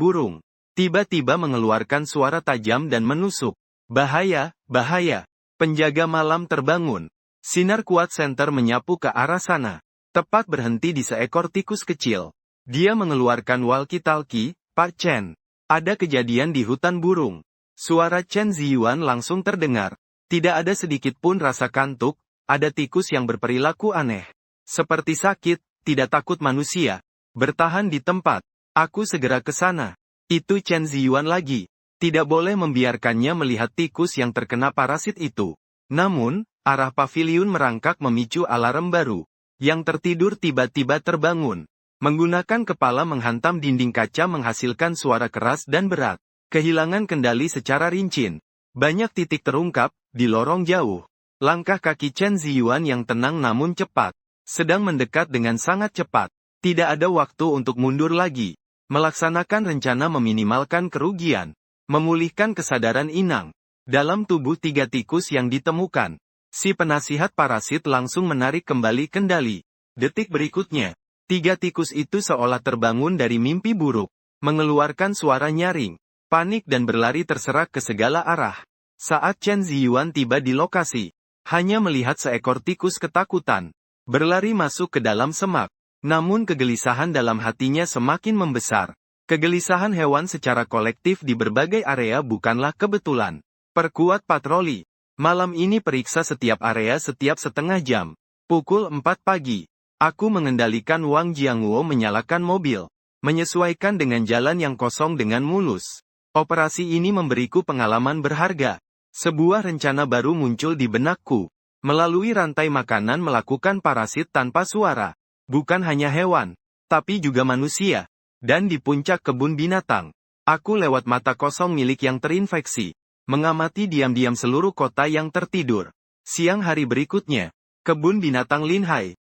A: burung. Tiba-tiba mengeluarkan suara tajam dan menusuk. Bahaya, bahaya. Penjaga malam terbangun. Sinar kuat senter menyapu ke arah sana. Tepat berhenti di seekor tikus kecil. Dia mengeluarkan walkie-talkie, Pak Chen. Ada kejadian di hutan burung. Suara Chen Ziyuan langsung terdengar. Tidak ada sedikit pun rasa kantuk, ada tikus yang berperilaku aneh. Seperti sakit, tidak takut manusia. Bertahan di tempat. Aku segera ke sana. Itu Chen Ziyuan lagi. Tidak boleh membiarkannya melihat tikus yang terkena parasit itu. Namun, arah paviliun merangkak memicu alarm baru. Yang tertidur tiba-tiba terbangun. Menggunakan kepala menghantam dinding kaca menghasilkan suara keras dan berat. Kehilangan kendali secara rincin. Banyak titik terungkap, di lorong jauh. Langkah kaki Chen Ziyuan yang tenang namun cepat. Sedang mendekat dengan sangat cepat. Tidak ada waktu untuk mundur lagi. Melaksanakan rencana meminimalkan kerugian. Memulihkan kesadaran inang. Dalam tubuh 3 tikus yang ditemukan. Si penasihat parasit langsung menarik kembali kendali. Detik berikutnya. 3 tikus itu seolah terbangun dari mimpi buruk. Mengeluarkan suara nyaring. Panik dan berlari terserak ke segala arah. Saat Chen Ziyuan tiba di lokasi. Hanya melihat seekor tikus ketakutan. Berlari masuk ke dalam semak. Namun kegelisahan dalam hatinya semakin membesar. Kegelisahan hewan secara kolektif di berbagai area bukanlah kebetulan. Perkuat patroli. Malam ini periksa setiap area setiap setengah jam. Pukul 4 pagi. Aku mengendalikan Wang Jianghuo menyalakan mobil. Menyesuaikan dengan jalan yang kosong dengan mulus. Operasi ini memberiku pengalaman berharga. Sebuah rencana baru muncul di benakku. Melalui rantai makanan melakukan parasit tanpa suara. Bukan hanya hewan, tapi juga manusia. Dan di puncak kebun binatang, aku lewat mata kosong milik yang terinfeksi. Mengamati diam-diam seluruh kota yang tertidur. Siang hari berikutnya, kebun binatang Linhai.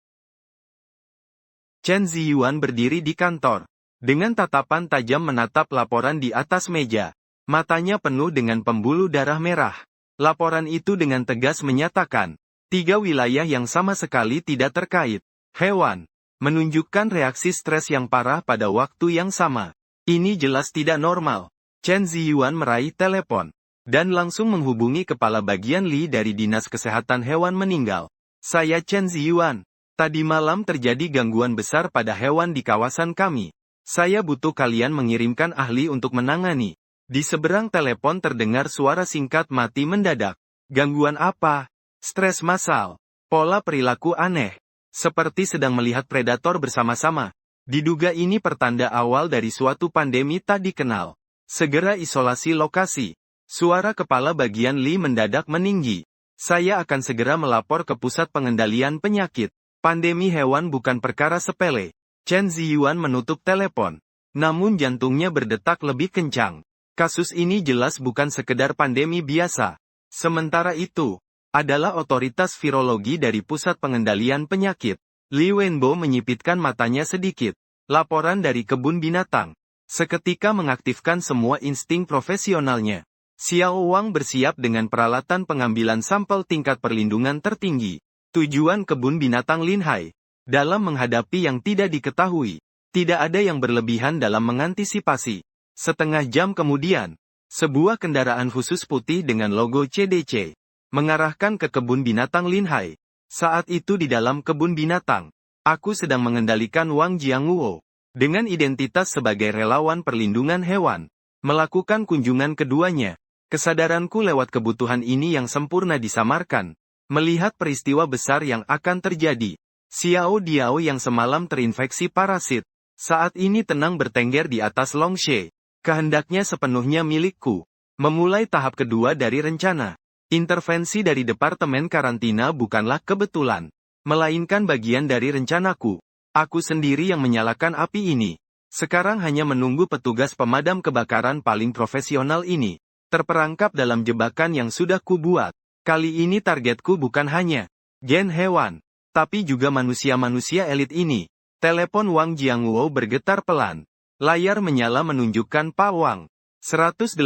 A: Chen Ziyuan berdiri di kantor. Dengan tatapan tajam menatap laporan di atas meja. Matanya penuh dengan pembuluh darah merah. Laporan itu dengan tegas menyatakan, 3 wilayah yang sama sekali tidak terkait. Hewan. Menunjukkan reaksi stres yang parah pada waktu yang sama. Ini jelas tidak normal. Chen Ziyuan meraih telepon. Dan langsung menghubungi kepala bagian Li dari Dinas Kesehatan Hewan Meninggal. Saya Chen Ziyuan. Tadi malam terjadi gangguan besar pada hewan di kawasan kami. Saya butuh kalian mengirimkan ahli untuk menangani. Di seberang telepon terdengar suara singkat mati mendadak. Gangguan apa? Stres massal. Pola perilaku aneh. Seperti sedang melihat predator bersama-sama. Diduga ini pertanda awal dari suatu pandemi tak dikenal. Segera isolasi lokasi. Suara kepala bagian Li mendadak meninggi. Saya akan segera melapor ke pusat pengendalian penyakit. Pandemi hewan bukan perkara sepele. Chen Ziyuan menutup telepon. Namun jantungnya berdetak lebih kencang. Kasus ini jelas bukan sekedar pandemi biasa. Sementara itu, adalah otoritas virologi dari Pusat Pengendalian Penyakit. Li Wenbo menyipitkan matanya sedikit. Laporan dari kebun binatang. Seketika mengaktifkan semua insting profesionalnya. Xiao Wang bersiap dengan peralatan pengambilan sampel tingkat perlindungan tertinggi. Tujuan kebun binatang Linhai. Dalam menghadapi yang tidak diketahui. Tidak ada yang berlebihan dalam mengantisipasi. Setengah jam kemudian, sebuah kendaraan khusus putih dengan logo CDC. Mengarahkan ke kebun binatang Linhai. Saat itu di dalam kebun binatang, aku sedang mengendalikan Wang Jianghuo. Dengan identitas sebagai relawan perlindungan hewan. Melakukan kunjungan keduanya. Kesadaranku lewat kebutuhan ini yang sempurna disamarkan. Melihat peristiwa besar yang akan terjadi. Xiao Diao yang semalam terinfeksi parasit. Saat ini tenang bertengger di atas Longshe. Kehendaknya sepenuhnya milikku. Memulai tahap kedua dari rencana. Intervensi dari Departemen Karantina bukanlah kebetulan, melainkan bagian dari rencanaku. Aku sendiri yang menyalakan api ini. Sekarang hanya menunggu petugas pemadam kebakaran paling profesional ini terperangkap dalam jebakan yang sudah kubuat. Kali ini targetku bukan hanya gen hewan, tapi juga manusia-manusia elit ini. Telepon Wang Jiangwo bergetar pelan. Layar menyala menunjukkan Pak Wang. 180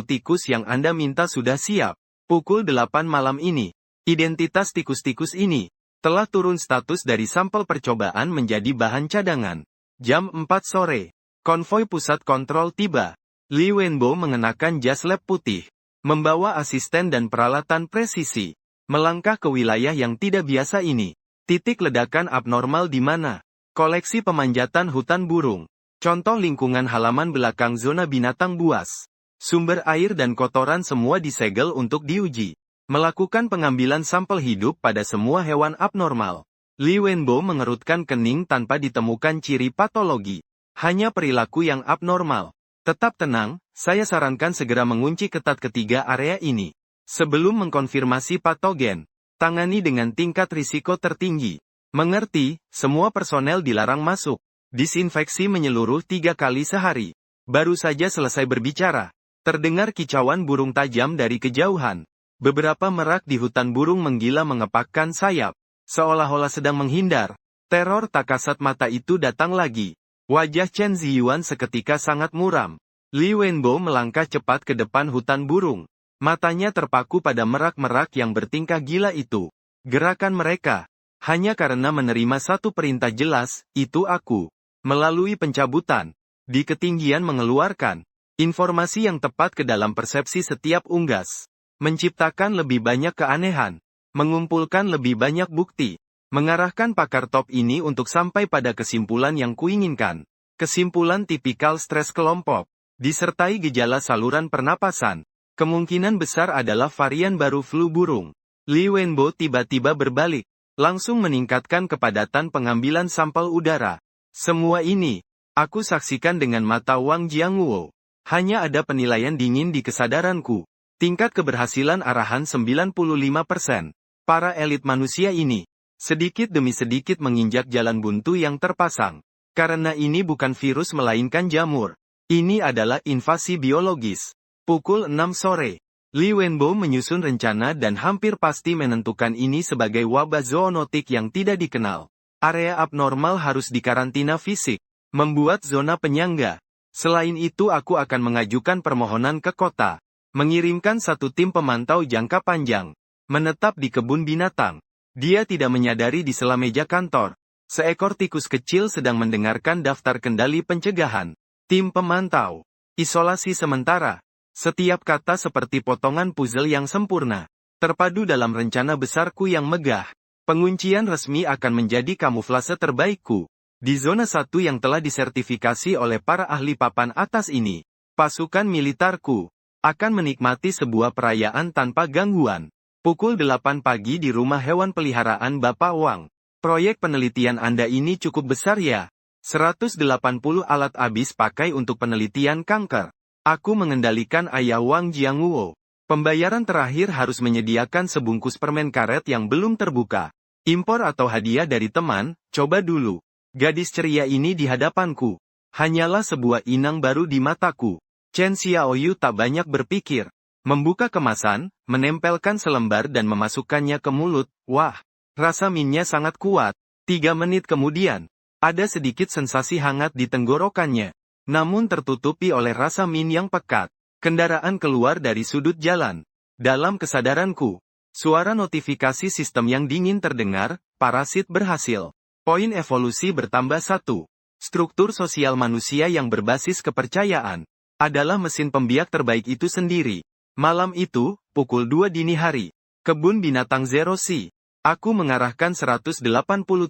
A: tikus yang Anda minta sudah siap. Pukul 8 malam ini. Identitas tikus-tikus ini telah turun status dari sampel percobaan menjadi bahan cadangan. Jam 4 sore. Konvoi pusat kontrol tiba. Li Wenbo mengenakan jas lab putih. Membawa asisten dan peralatan presisi. Melangkah ke wilayah yang tidak biasa ini. Titik ledakan abnormal di mana? Koleksi pemanjatan hutan burung. Contoh lingkungan halaman belakang zona binatang buas. Sumber air dan kotoran semua disegel untuk diuji. Melakukan pengambilan sampel hidup pada semua hewan abnormal. Li Wenbo mengerutkan kening tanpa ditemukan ciri patologi. Hanya perilaku yang abnormal. Tetap tenang, saya sarankan segera mengunci ketat ketiga area ini. Sebelum mengkonfirmasi patogen, tangani dengan tingkat risiko tertinggi. Mengerti, semua personel dilarang masuk. Disinfeksi menyeluruh 3 kali sehari. Baru saja selesai berbicara. Terdengar kicauan burung tajam dari kejauhan. Beberapa merak di hutan burung menggila mengepakkan sayap. Seolah-olah sedang menghindar. Teror tak kasat mata itu datang lagi. Wajah Chen Ziyuan seketika sangat muram. Li Wenbo melangkah cepat ke depan hutan burung. Matanya terpaku pada merak-merak yang bertingkah gila itu. Gerakan mereka. Hanya karena menerima satu perintah jelas, itu aku. Melalui pencabutan. Di ketinggian mengeluarkan. Informasi yang tepat ke dalam persepsi setiap unggas. Menciptakan lebih banyak keanehan. Mengumpulkan lebih banyak bukti. Mengarahkan pakar top ini untuk sampai pada kesimpulan yang kuinginkan. Kesimpulan tipikal stres kelompok. Disertai gejala saluran pernapasan. Kemungkinan besar adalah varian baru flu burung. Li Wenbo tiba-tiba berbalik. Langsung meningkatkan kepadatan pengambilan sampel udara. Semua ini, aku saksikan dengan mata Wang Jiangwo. Hanya ada penilaian dingin di kesadaranku. Tingkat keberhasilan arahan 95%. Para elit manusia ini. Sedikit demi sedikit menginjak jalan buntu yang terpasang. Karena ini bukan virus melainkan jamur. Ini adalah invasi biologis. Pukul 6 sore. Li Wenbo menyusun rencana dan hampir pasti menentukan ini sebagai wabah zoonotik yang tidak dikenal. Area abnormal harus dikarantina fisik. Membuat zona penyangga. Selain itu aku akan mengajukan permohonan ke kota. Mengirimkan satu tim pemantau jangka panjang. Menetap di kebun binatang. Dia tidak menyadari di sela meja kantor. Seekor tikus kecil sedang mendengarkan daftar kendali pencegahan. Tim pemantau. Isolasi sementara. Setiap kata seperti potongan puzzle yang sempurna. Terpadu dalam rencana besarku yang megah. Penguncian resmi akan menjadi kamuflase terbaikku. Di zona 1 yang telah disertifikasi oleh para ahli papan atas ini. Pasukan militerku akan menikmati sebuah perayaan tanpa gangguan. Pukul 8 pagi di rumah hewan peliharaan Bapak Wang. Proyek penelitian Anda ini cukup besar ya? 180 alat habis pakai untuk penelitian kanker. Aku mengendalikan ayah Wang Jiangwo. Pembayaran terakhir harus menyediakan sebungkus permen karet yang belum terbuka. Impor atau hadiah dari teman, coba dulu. Gadis ceria ini di hadapanku. Hanyalah sebuah inang baru di mataku. Chen Xiaoyu tak banyak berpikir. Membuka kemasan, menempelkan selembar dan memasukkannya ke mulut. Wah, rasa minnya sangat kuat. 3 menit kemudian, ada sedikit sensasi hangat di tenggorokannya. Namun tertutupi oleh rasa min yang pekat. Kendaraan keluar dari sudut jalan. Dalam kesadaranku, suara notifikasi sistem yang dingin terdengar, parasit berhasil. Poin evolusi bertambah 1. Struktur sosial manusia yang berbasis kepercayaan adalah mesin pembiak terbaik itu sendiri. Malam itu, pukul 2 dini hari. Kebun binatang Zero Sea. Aku mengarahkan 180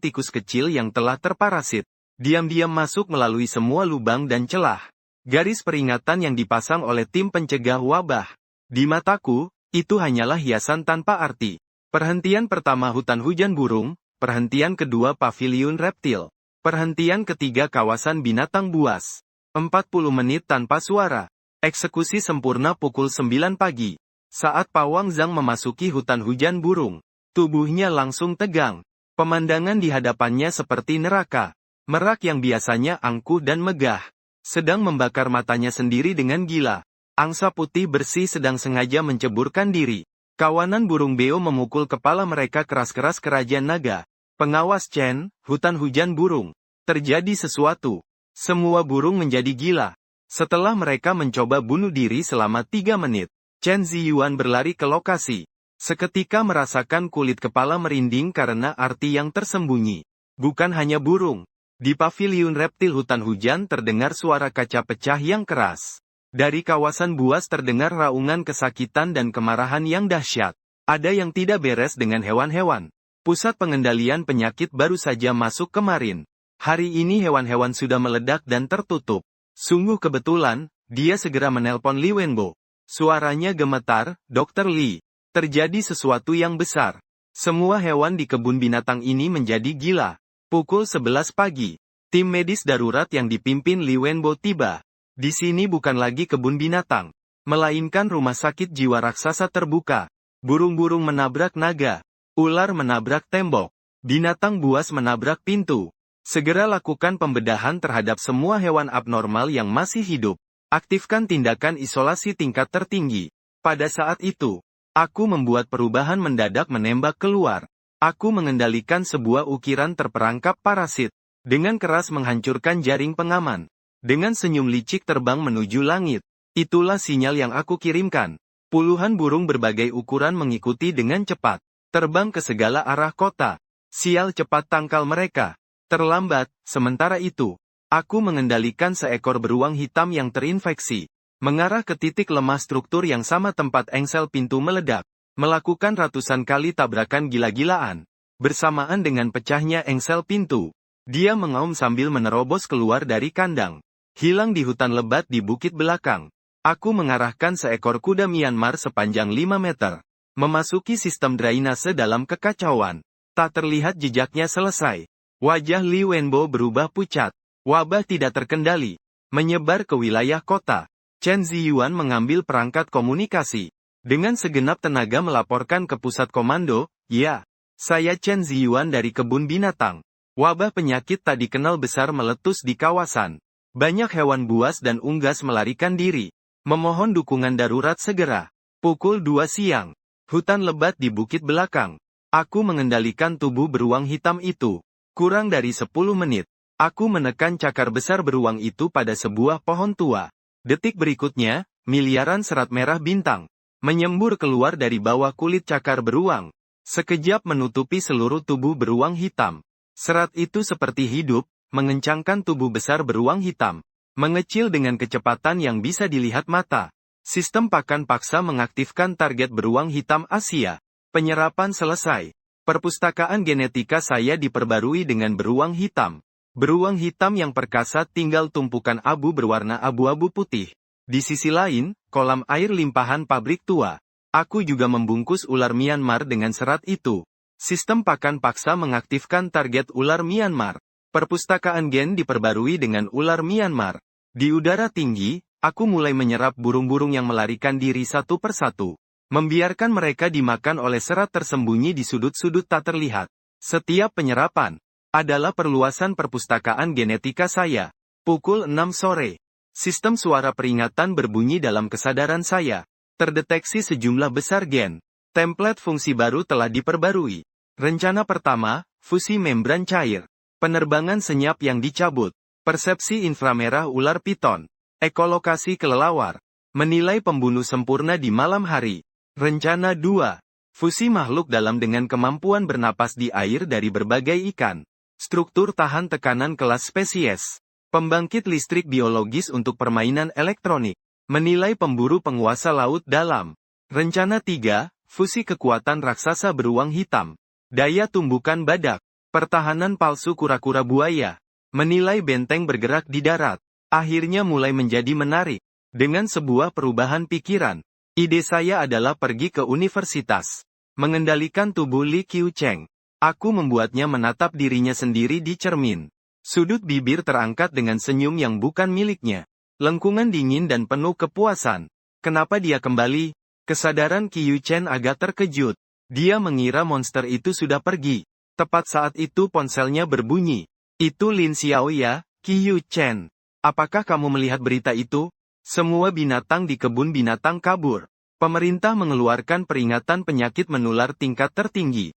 A: tikus kecil yang telah terparasit. Diam-diam masuk melalui semua lubang dan celah. Garis peringatan yang dipasang oleh tim pencegah wabah. Di mataku, itu hanyalah hiasan tanpa arti. Perhentian pertama hutan hujan burung, perhentian kedua paviliun reptil. Perhentian ketiga kawasan binatang buas. 40 menit tanpa suara. Eksekusi sempurna pukul 9 pagi. Saat Pawang Zhang memasuki hutan hujan burung, tubuhnya langsung tegang. Pemandangan di hadapannya seperti neraka. Merak yang biasanya angkuh dan megah, sedang membakar matanya sendiri dengan gila. Angsa putih bersih sedang sengaja menceburkan diri. Kawanan burung beo memukul kepala mereka keras-keras kerajaan naga. Pengawas Chen, hutan hujan burung. Terjadi sesuatu. Semua burung menjadi gila. Setelah mereka mencoba bunuh diri selama 3 menit, Chen Ziyuan berlari ke lokasi. Seketika merasakan kulit kepala merinding karena arti yang tersembunyi. Bukan hanya burung. Di paviliun reptil hutan hujan terdengar suara kaca pecah yang keras. Dari kawasan buas terdengar raungan kesakitan dan kemarahan yang dahsyat. Ada yang tidak beres dengan hewan-hewan. Pusat pengendalian penyakit baru saja masuk kemarin. Hari ini hewan-hewan sudah meledak dan tertutup. Sungguh kebetulan, dia segera menelpon Li Wenbo. Suaranya gemetar, Dr. Li. Terjadi sesuatu yang besar. Semua hewan di kebun binatang ini menjadi gila. Pukul 11 pagi. Tim medis darurat yang dipimpin Li Wenbo tiba. Di sini bukan lagi kebun binatang, melainkan rumah sakit jiwa raksasa terbuka. Burung-burung menabrak naga, ular menabrak tembok, binatang buas menabrak pintu. Segera lakukan pembedahan terhadap semua hewan abnormal yang masih hidup. Aktifkan tindakan isolasi tingkat tertinggi. Pada saat itu, aku membuat perubahan mendadak menembak keluar. Aku mengendalikan sebuah ukiran terperangkap parasit. Dengan keras menghancurkan jaring pengaman. Dengan senyum licik terbang menuju langit. Itulah sinyal yang aku kirimkan. Puluhan burung berbagai ukuran mengikuti dengan cepat. Terbang ke segala arah kota. Sial cepat tangkal mereka. Terlambat, sementara itu. Aku mengendalikan seekor beruang hitam yang terinfeksi. Mengarah ke titik lemah struktur yang sama tempat engsel pintu meledak. Melakukan ratusan kali tabrakan gila-gilaan. Bersamaan dengan pecahnya engsel pintu. Dia mengaum sambil menerobos keluar dari kandang. Hilang di hutan lebat di bukit belakang. Aku mengarahkan seekor kuda Myanmar sepanjang 5 meter. Memasuki sistem drainase dalam kekacauan. Tak terlihat jejaknya selesai. Wajah Li Wenbo berubah pucat. Wabah tidak terkendali. Menyebar ke wilayah kota. Chen Ziyuan mengambil perangkat komunikasi. Dengan segenap tenaga melaporkan ke pusat komando, ya. Saya Chen Ziyuan dari kebun binatang. Wabah penyakit tak dikenal besar meletus di kawasan. Banyak hewan buas dan unggas melarikan diri. Memohon dukungan darurat segera. Pukul 2 siang. Hutan lebat di bukit belakang. Aku mengendalikan tubuh beruang hitam itu. Kurang dari 10 menit. Aku menekan cakar besar beruang itu pada sebuah pohon tua. Detik berikutnya, miliaran serat merah bintang menyembur keluar dari bawah kulit cakar beruang. Sekejap menutupi seluruh tubuh beruang hitam. Serat itu seperti hidup, mengencangkan tubuh besar beruang hitam. Mengecil dengan kecepatan yang bisa dilihat mata. Sistem pakan paksa mengaktifkan target beruang hitam Asia. Penyerapan selesai. Perpustakaan genetika saya diperbarui dengan beruang hitam. Beruang hitam yang perkasa tinggal tumpukan abu berwarna abu-abu putih. Di sisi lain, kolam air limpahan pabrik tua. Aku juga membungkus ular Myanmar dengan serat itu. Sistem pakan paksa mengaktifkan target ular Myanmar. Perpustakaan gen diperbarui dengan ular Myanmar. Di udara tinggi, aku mulai menyerap burung-burung yang melarikan diri satu persatu. Membiarkan mereka dimakan oleh serat tersembunyi di sudut-sudut tak terlihat. Setiap penyerapan adalah perluasan perpustakaan genetika saya. Pukul 6 sore. Sistem suara peringatan berbunyi dalam kesadaran saya. Terdeteksi sejumlah besar gen. Template fungsi baru telah diperbarui. Rencana pertama, fusi membran cair. Penerbangan senyap yang dicabut. Persepsi inframerah ular piton. Ekolokasi kelelawar. Menilai pembunuh sempurna di malam hari. Rencana 2. Fusi makhluk dalam dengan kemampuan bernapas di air dari berbagai ikan. Struktur tahan tekanan kelas spesies. Pembangkit listrik biologis untuk permainan elektronik. Menilai pemburu penguasa laut dalam. Rencana 3. Fusi kekuatan raksasa beruang hitam. Daya tumbukan badak. Pertahanan palsu kura-kura buaya. Menilai benteng bergerak di darat. Akhirnya mulai menjadi menarik. Dengan sebuah perubahan pikiran. Ide saya adalah pergi ke universitas. Mengendalikan tubuh Li Qiucheng. Aku membuatnya menatap dirinya sendiri di cermin. Sudut bibir terangkat dengan senyum yang bukan miliknya. Lengkungan dingin dan penuh kepuasan. Kenapa dia kembali? Kesadaran Qiucheng agak terkejut. Dia mengira monster itu sudah pergi. Tepat saat itu ponselnya berbunyi. Itu Lin Xiao ya, Qiu Chen. Apakah kamu melihat berita itu? Semua binatang di kebun binatang kabur. Pemerintah mengeluarkan peringatan penyakit menular tingkat tertinggi.